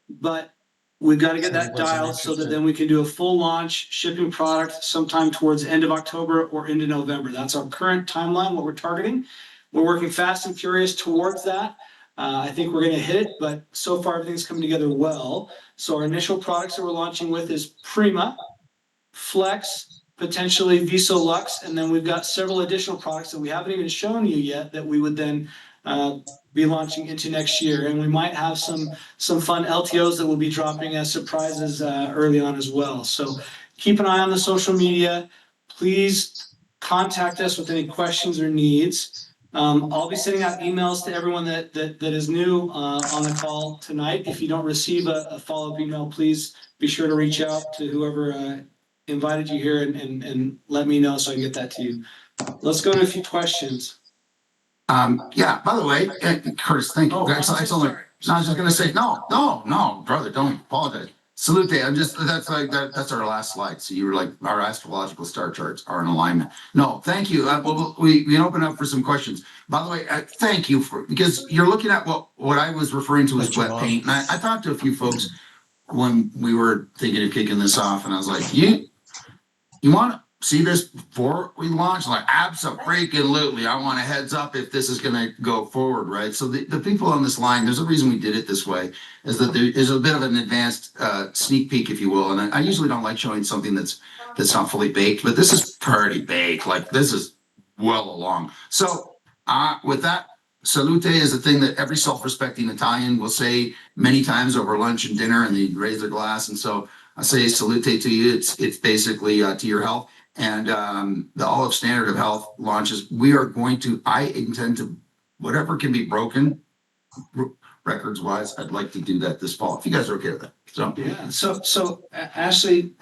B: but we've got to get that dialed so that then we can do a full launch shipping product sometime towards the end of October or into November. That's our current timeline, what we're targeting. We're working fast and furious towards that. I think we're going to hit it, but so far everything's coming together well. So our initial products that we're launching with is Prima, Flex, potentially Visolux, and then we've got several additional products that we haven't even shown you yet that we would then be launching into next year. And we might have some fun LTOs that will be dropping as surprises early on as well. So keep an eye on the social media. Please contact us with any questions or needs. I'll be sending out emails to everyone that is new on the call tonight. If you don't receive a follow-up email, please be sure to reach out to whoever invited you here and let me know so I can get that to you. Let's go to a few questions.
A: Yeah, by the way, Curtis, thank you.
B: Oh,
A: That's
B: I'm so
A: only,
B: sorry.
A: no, I was just gonna say, no, brother, don't apologize. Salute, that's our last slide. So you were like, our astrological star charts are in alignment. No, thank you. We can open up for some questions. By the way, thank you because you're looking at what I was referring to as wet paint. And I talked to a few folks when we were thinking of kicking this off, and I was like, you want to see this before we launch? Like, absolutely. I want a heads up if this is going to go forward, right? So the people on this line, there's a reason we did it this way, is that there is a bit of an advanced sneak peek, if you will. And I usually don't like showing something that's not fully baked, but this is pretty baked. Like, this is well along. So with that, salute is a thing that every self-respecting Italian will say many times over lunch and dinner, and they raise their glass. And so I say salute to you. It's basically to your health. And the olive standard of health launches. I intend to, whatever can be broken records wise, I'd like to do that this fall, if you guys are okay with that. So
B: Yeah. So Ashley,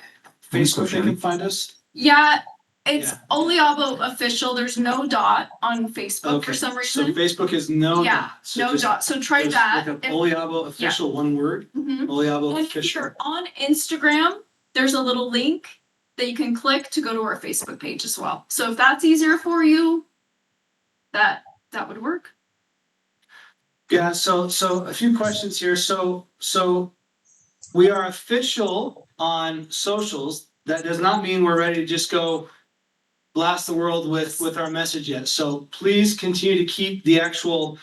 B: Facebook, they can find us.
F: Yeah, it's
B: Yeah.
F: OLIABO official. There's no dot on Facebook for some
B: So
F: reason.
B: Facebook is no
F: Yeah,
B: dot. So
F: no
B: just-
F: dot. So try
B: just
F: that.
B: Look up OLIABO official, one word.
F: Mhm.
B: OLIABO
F: And if
B: official.
F: you're on Instagram, there's a little link that you can click to go to our Facebook page as well. So if that's easier for you, that would work.
B: Yeah, so a few questions here. So we are official on socials. That does not mean we're ready to just go blast the world with our message yet. So please continue to keep the actual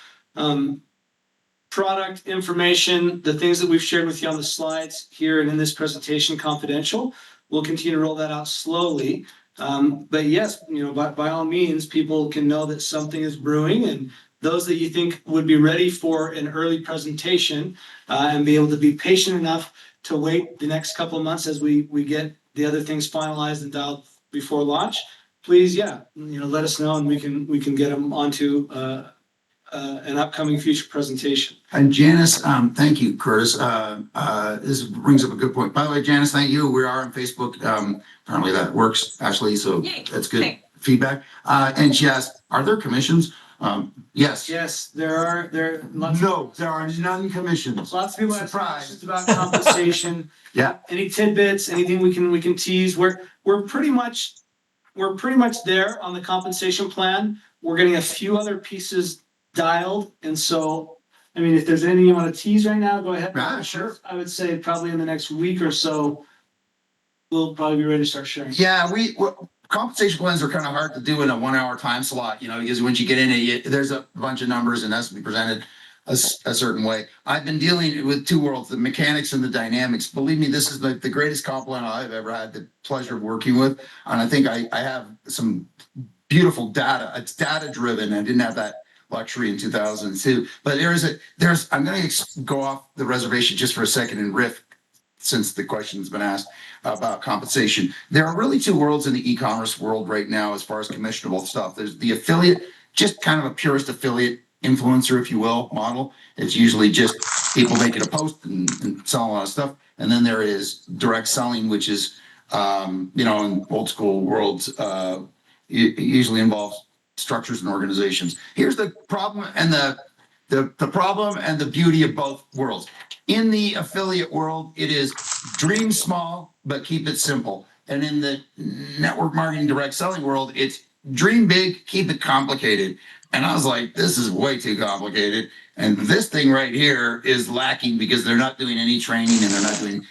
B: product information, the things that we've shared with you on the slides here and in this presentation, confidential. We'll continue to roll that out slowly. But yes, by all means, people can know that something is brewing, and those that you think would be ready for an early presentation and be able to be patient enough to wait the next couple of months as we get the other things finalized and dialed before launch, please, let us know, and we can get them onto an upcoming future presentation.
A: And Janice, thank you, Curtis. This brings up a good point. By the way, Janice, thank you. We are on Facebook. Apparently that works, Ashley, so
F: Yay.
A: that's good
F: Okay.
A: feedback. And she asked, are there commissions? Yes.
B: Yes, there are
A: No, there are none commissions.
B: lots of people ask
A: Surprise.
B: questions about compensation.
A: Yeah.
B: Any tidbits, anything we can tease. We're pretty much there on the compensation plan. We're getting a few other pieces dialed, and so I mean, if there's anything you want to tease right now, go ahead.
A: Yeah, sure.
B: I would say probably in the next week or so, we'll probably be ready to start sharing.
A: Yeah, compensation plans are kind of hard to do in a 1 hour time slot, because once you get in it, there's a bunch of numbers and that's to be presented a certain way. I've been dealing with two worlds, the mechanics and the dynamics. Believe me, this is the greatest compliment I've ever had the pleasure of working with. And I think I have some beautiful data. It's data driven. I didn't have that luxury in 2002, but I'm going to go off the reservation just for a second and riff, since the question's been asked about compensation. There are really two worlds in the e-commerce world right now as far as commissionable stuff. There's the affiliate, just kind of a purist affiliate influencer, if you will, model. It's usually just people making a post and selling a lot of stuff. And then there is direct selling, which is, in old school worlds, usually involves structures and organizations. Here's the problem and the problem and the beauty of both worlds. In the affiliate world, it is dream small, but keep it simple. And in the network marketing direct selling world, it's dream big, keep it complicated. And I was like, this is way too complicated. And this thing right here is lacking because they're not doing any training and they're not doing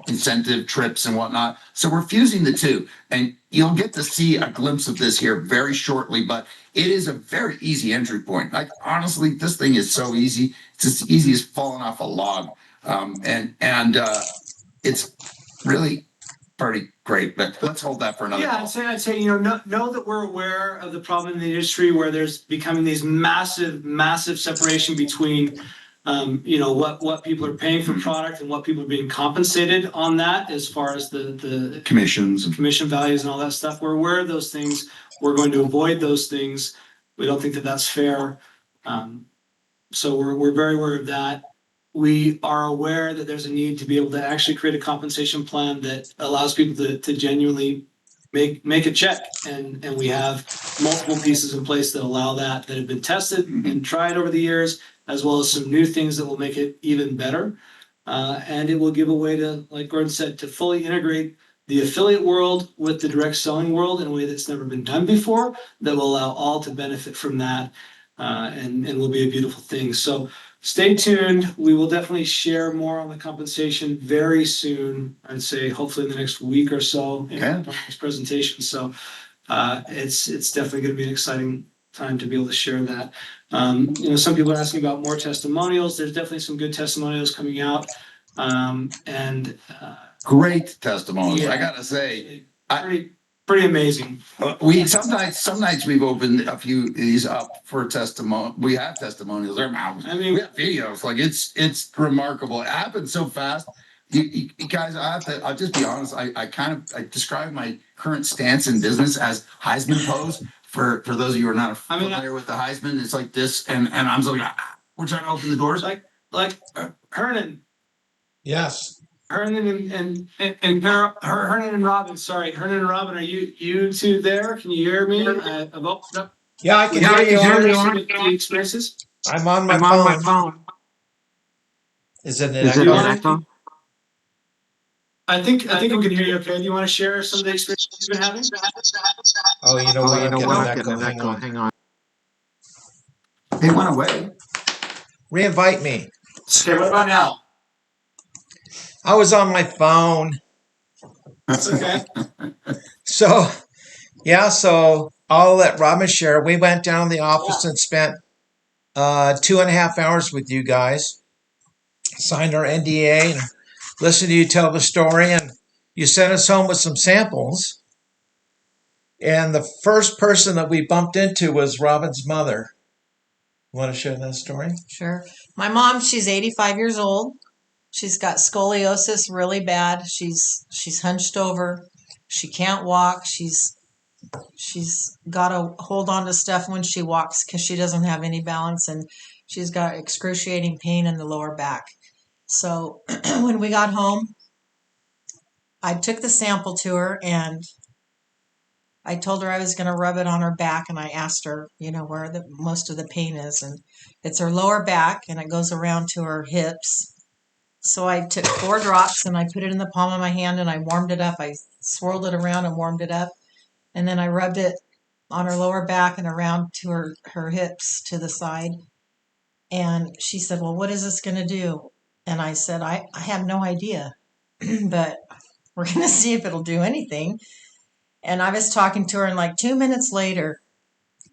A: incentive trips and whatnot. So we're fusing the two, and you'll get to see a glimpse of this here very shortly, but it is a very easy entry point. Like, honestly, this thing is so easy. It's as easy as falling off a log. And it's really pretty great, but let's hold that for another call.
B: I'd say, know that we're aware of the problem in the industry where there's becoming these massive separation between what people are paying for product and what people are being compensated on that, as far as the
A: Commissions.
B: commission values and all that stuff. We're aware of those things. We're going to avoid those things. We don't think that that's fair. So we're very aware of that. We are aware that there's a need to be able to actually create a compensation plan that allows people to genuinely make a check. And we have multiple pieces in place that allow that have been tested and tried over the years, as well as some new things that will make it even better. And it will give a way to, like Gordon said, to fully integrate the affiliate world with the direct selling world in a way that's never been done before, that will allow all to benefit from that, and will be a beautiful thing. So stay tuned. We will definitely share more on the compensation very soon. I'd say hopefully in the next week or so in our next presentation. So it's definitely going to be an exciting time to be able to share that. Some people are asking about more testimonials. There's definitely some good testimonials coming out.
A: Great testimonials, I gotta say.
B: Pretty amazing.
A: Some nights we've opened a few of these up for testimony. We have testimonials. We have videos. Like, it's remarkable. It happened so fast. You guys, I'll just be honest. I describe my current stance in business as Heisman pose. For those of you who are not familiar with the Heisman, it's like this, and I'm like, we're trying to open the doors.
B: Like Hernan.
C: Yes.
B: Hernan and Robin. Sorry, Hernan and Robin. Are you two there? Can you hear me?
C: Yeah, I can hear you.
B: The experiences.
C: I'm on my phone. Is it an echo?
B: I think we can hear you okay. Do you want to share some of the experience you've been having?
C: Oh, you know what? I'm getting an echo. Hang on.
A: It went away.
C: Reinvite me.
B: Okay, what about now?
C: I was on my phone.
B: That's okay.
C: So, yeah, so I'll let Robin share. We went down to the office and spent 2.5 hours with you guys. Signed our NDA and listened to you tell the story. And you sent us home with some samples. And the first person that we bumped into was Robin's mother. Want to share that story?
G: Sure. My mom, she's 85 years old. She's got scoliosis really bad. She's hunched over. She can't walk. She's got to hold on to stuff when she walks because she doesn't have any balance, and she's got excruciating pain in the lower back. So when we got home, I took the sample to her and I told her I was going to rub it on her back, and I asked her, where most of the pain is, and it's her lower back, and it goes around to her hips. So I took 4 drops and I put it in the palm of my hand and I warmed it up. I swirled it around and warmed it up, and then I rubbed it on her lower back and around to her hips to the side. And she said, "Well, what is this going to do?" And I said, I have no idea, but we're going to see if it'll do anything. And I was talking to her, and like 2 minutes later,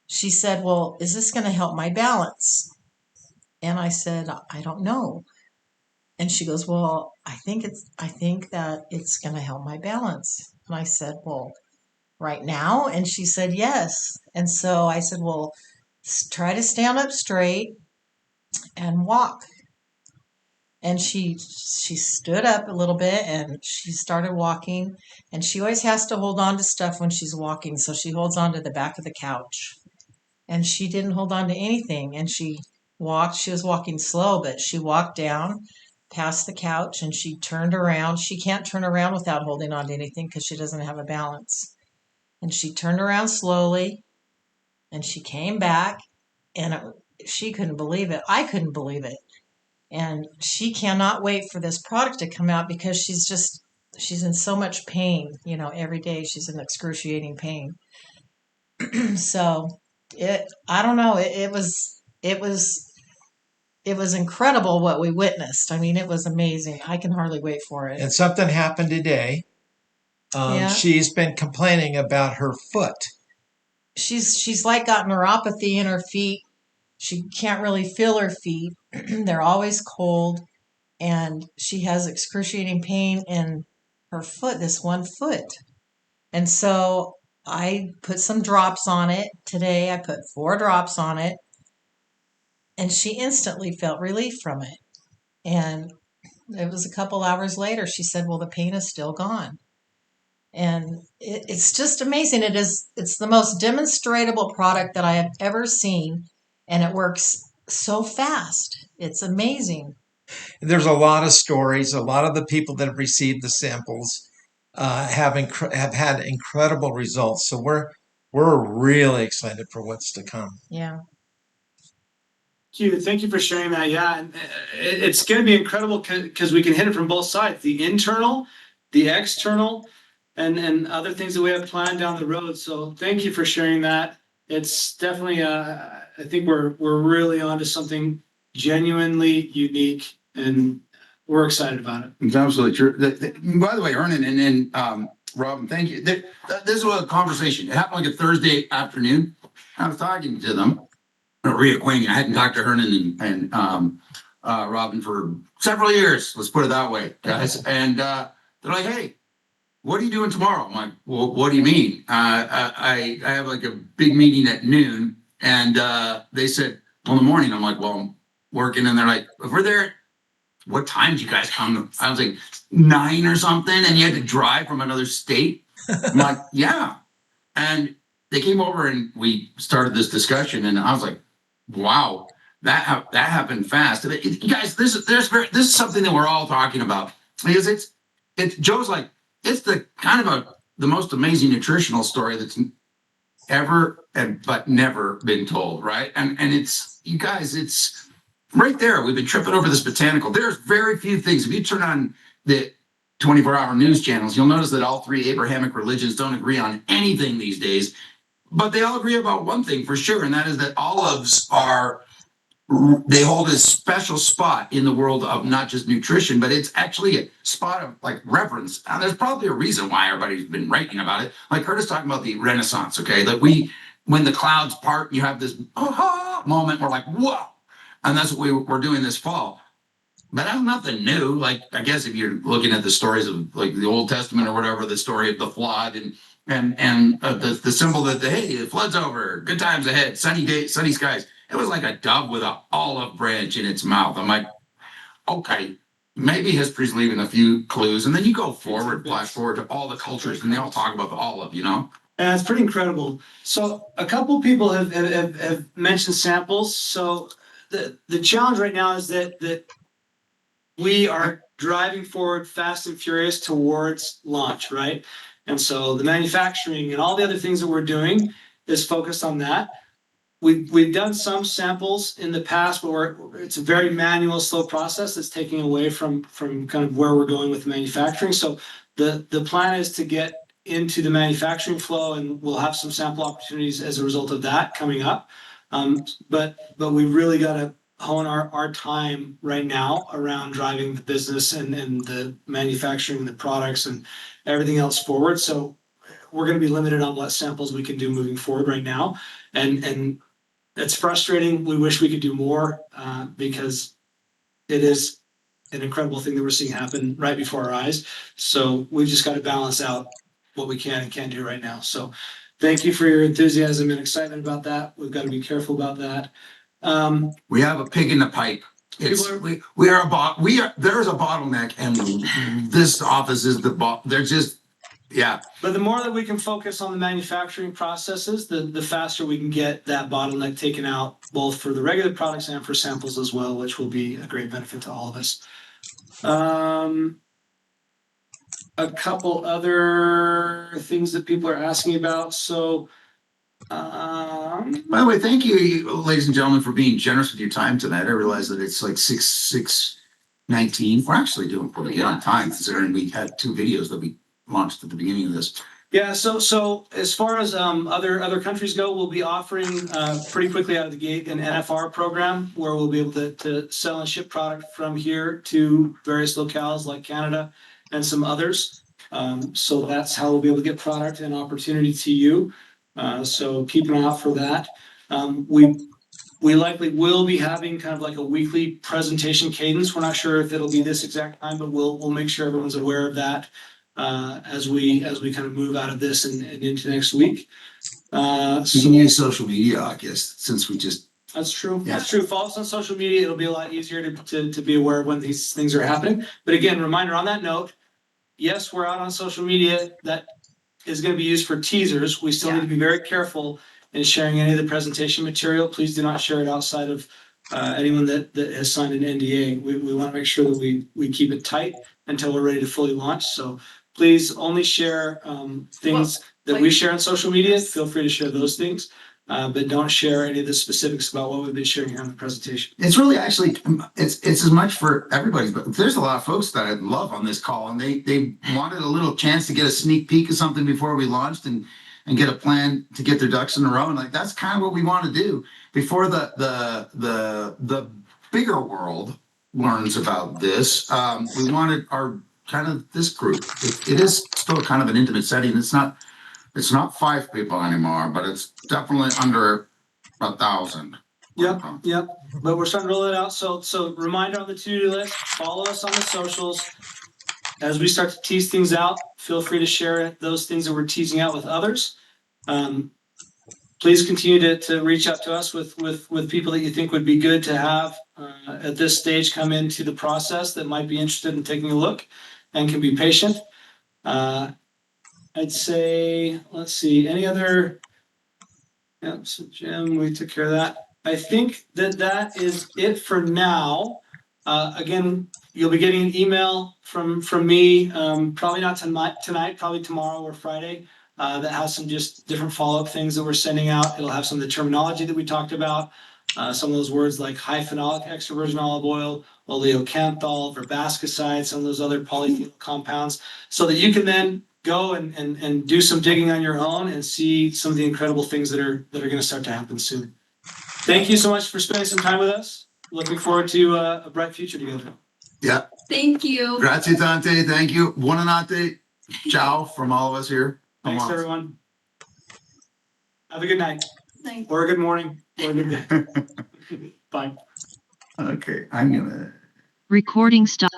G: she said, "Well, is this going to help my balance?" And I said, "I don't know." And she goes, "Well, I think that it's going to help my balance." And I said, "Well, right now?" And she said, "Yes." And so I said, "Well, try to stand up straight and walk." And she stood up a little bit and she started walking, and she always has to hold on to stuff when she's walking, so she holds on to the back of the couch. And she didn't hold on to anything, and she walked. She was walking slow, but she walked down past the couch and she turned around. She can't turn around without holding on to anything because she doesn't have a balance. And she turned around slowly and she came back, and she couldn't believe it. I couldn't believe it. And she cannot wait for this product to come out because she's in so much pain. Every day she's in excruciating pain. So I don't know. It was incredible what we witnessed. I mean, it was amazing. I can hardly wait for it.
C: And something happened today.
G: Yeah.
C: She's been complaining about her foot.
G: She's like got neuropathy in her feet. She can't really feel her feet. They're always cold, and she has excruciating pain in her foot, this one foot. And so I put some drops on it today. I put 4 drops on it, and she instantly felt relief from it. And it was a couple hours later, she said, "Well, the pain is still gone." And it's just amazing. It's the most demonstratable product that I have ever seen, and it works so fast. It's amazing.
C: There's a lot of stories. A lot of the people that have received the samples have had incredible results. So we're really excited for what's to come.
G: Yeah.
B: Thank you for sharing that. Yeah, and it's going to be incredible because we can hit it from both sides: the internal, the external, and other things that we have planned down the road. So thank you for sharing that. It's definitely I think we're really onto something genuinely unique, and we're excited about it.
A: It's absolutely true. By the way, Ernan and Robin, thank you. This was a conversation. It happened like a Thursday afternoon. I was talking to them, reacquainting. I hadn't talked to Hernan and Robin for several years. Let's put it that way, guys. And they're like, "Hey, what are you doing tomorrow?" I'm like, "Well, what do you mean?" I have like a big meeting at noon, and they said, "Well, in the morning." I'm like, "Well, I'm working," and they're like, "If we're there, what time did you guys come?" I was like, 9 or something, and you had to drive from another state. I'm like, "Yeah," and they came over and we started this discussion, and I was like, "Wow, that happened fast." You guys, this is something that we're all talking about because it's Joe's like, it's the kind of the most amazing nutritional story that's ever but never been told, right? And it's, you guys, it's right there. We've been tripping over this botanical. There's very few things. If you turn on the 24-hour news channels, you'll notice that all three Abrahamic religions don't agree on anything these days, but they all agree about one thing for sure, and that is that olives they hold a special spot in the world of not just nutrition, but it's actually a spot of like reverence. And there's probably a reason why everybody's been writing about it. Like Curtis talking about the Renaissance, okay? That when the clouds part, you have this moment where like, whoa. And that's what we're doing this fall. But that's nothing new. Like, I guess if you're looking at the stories of like the Old Testament or whatever, the story of the flood and the symbol that hey, the flood's over, good times ahead, sunny day, sunny skies. It was like a dove with an olive branch in its mouth. I'm like, okay, maybe history's leaving a few clues, and then you go forward, flash forward to all the cultures, and they all talk about the olive, you know.
B: And it's pretty incredible. So a couple people have mentioned samples. So the challenge right now is that we are driving forward fast and furious towards launch, right? And so the manufacturing and all the other things that we're doing is focused on that. We've done some samples in the past, but it's a very manual, slow process that's taking away from kind of where we're going with manufacturing. So the plan is to get into the manufacturing flow, and we'll have some sample opportunities as a result of that coming up. But we really got to hone our time right now around driving the business and the manufacturing, the products, and everything else forward. So we're going to be limited on what samples we can do moving forward right now, and it's frustrating. We wish we could do more because it is an incredible thing that we're seeing happen right before our eyes. So we've just got to balance out what we can and can't do right now. So thank you for your enthusiasm and excitement about that. We've got to be careful about that.
A: We have a pig in the pipe. There's a bottleneck, and this office is they're just, yeah.
B: But the more that we can focus on the manufacturing processes, the faster we can get that bottleneck taken out, both for the regular products and for samples as well, which will be a great benefit to all of us. A couple other things that people are asking about. So,
A: by the way, thank you, ladies and gentlemen, for being generous with your time tonight. I realize that it's like 6:19. We're actually doing pretty good on time, considering we had two videos that we launched at the beginning of this.
B: Yeah, so as far as other countries go, we'll be offering pretty quickly out of the gate an NFR program where we'll be able to sell and ship product from here to various locales like Canada and some others. So that's how we'll be able to get product and opportunity to you. So keep an eye out for that. We likely will be having kind of like a weekly presentation cadence. We're not sure if it'll be this exact time, but we'll make sure everyone's aware of that as we kind of move out of this and into next week.
A: You can use social media, I guess, since we just.
B: That's true.
A: Yeah.
B: That's true. Follow us on social media. It'll be a lot easier to be aware of when these things are happening. But again, reminder on that note, yes, we're out on social media. That is going to be used for teasers. We still need to be very careful in sharing any of the presentation material. Please do not share it outside of anyone that has signed an NDA. We want to make sure that we keep it tight until we're ready to fully launch. So please only share things that we share on social media. Feel free to share those things. But don't share any of the specifics about what we've been sharing here on the presentation.
A: It's really actually, it's as much for everybody, but there's a lot of folks that I love on this call, and they wanted a little chance to get a sneak peek of something before we launched and get a plan to get their ducks in a row. And like, that's kind of what we want to do before the bigger world learns about this. We wanted our kind of this group. It is still kind of an intimate setting. It's not 5 people anymore, but it's definitely under 1,000.
B: Yep. But we're starting to roll it out. So reminder on the to-do list, follow us on the socials. As we start to tease things out, feel free to share those things that we're teasing out with others. Please continue to reach out to us with people that you think would be good to have at this stage come into the process that might be interested in taking a look and can be patient. I'd say, let's see, any other? Yep, so Jim, we took care of that. I think that is it for now. Again, you'll be getting an email from me, probably not tonight, probably tomorrow or Friday, that has some just different follow-up things that we're sending out. It'll have some of the terminology that we talked about, some of those words like high phenolic extra virgin olive oil, oleocanthal, verbascicide, some of those other polyphenol compounds, so that you can then go and do some digging on your own and see some of the incredible things that are going to start to happen soon. Thank you so much for spending some time with us. Looking forward to a bright future together.
A: Yeah.
F: Thank you.
A: Grazie tante. Thank you. Buonanotte. Ciao from all of us here.
B: Thanks,
A: Almost.
B: everyone. Have a good night.
F: Night.
B: Or a good morning. Or a good day. Bye.
A: Okay, I'm gonna.
H: Recording stop.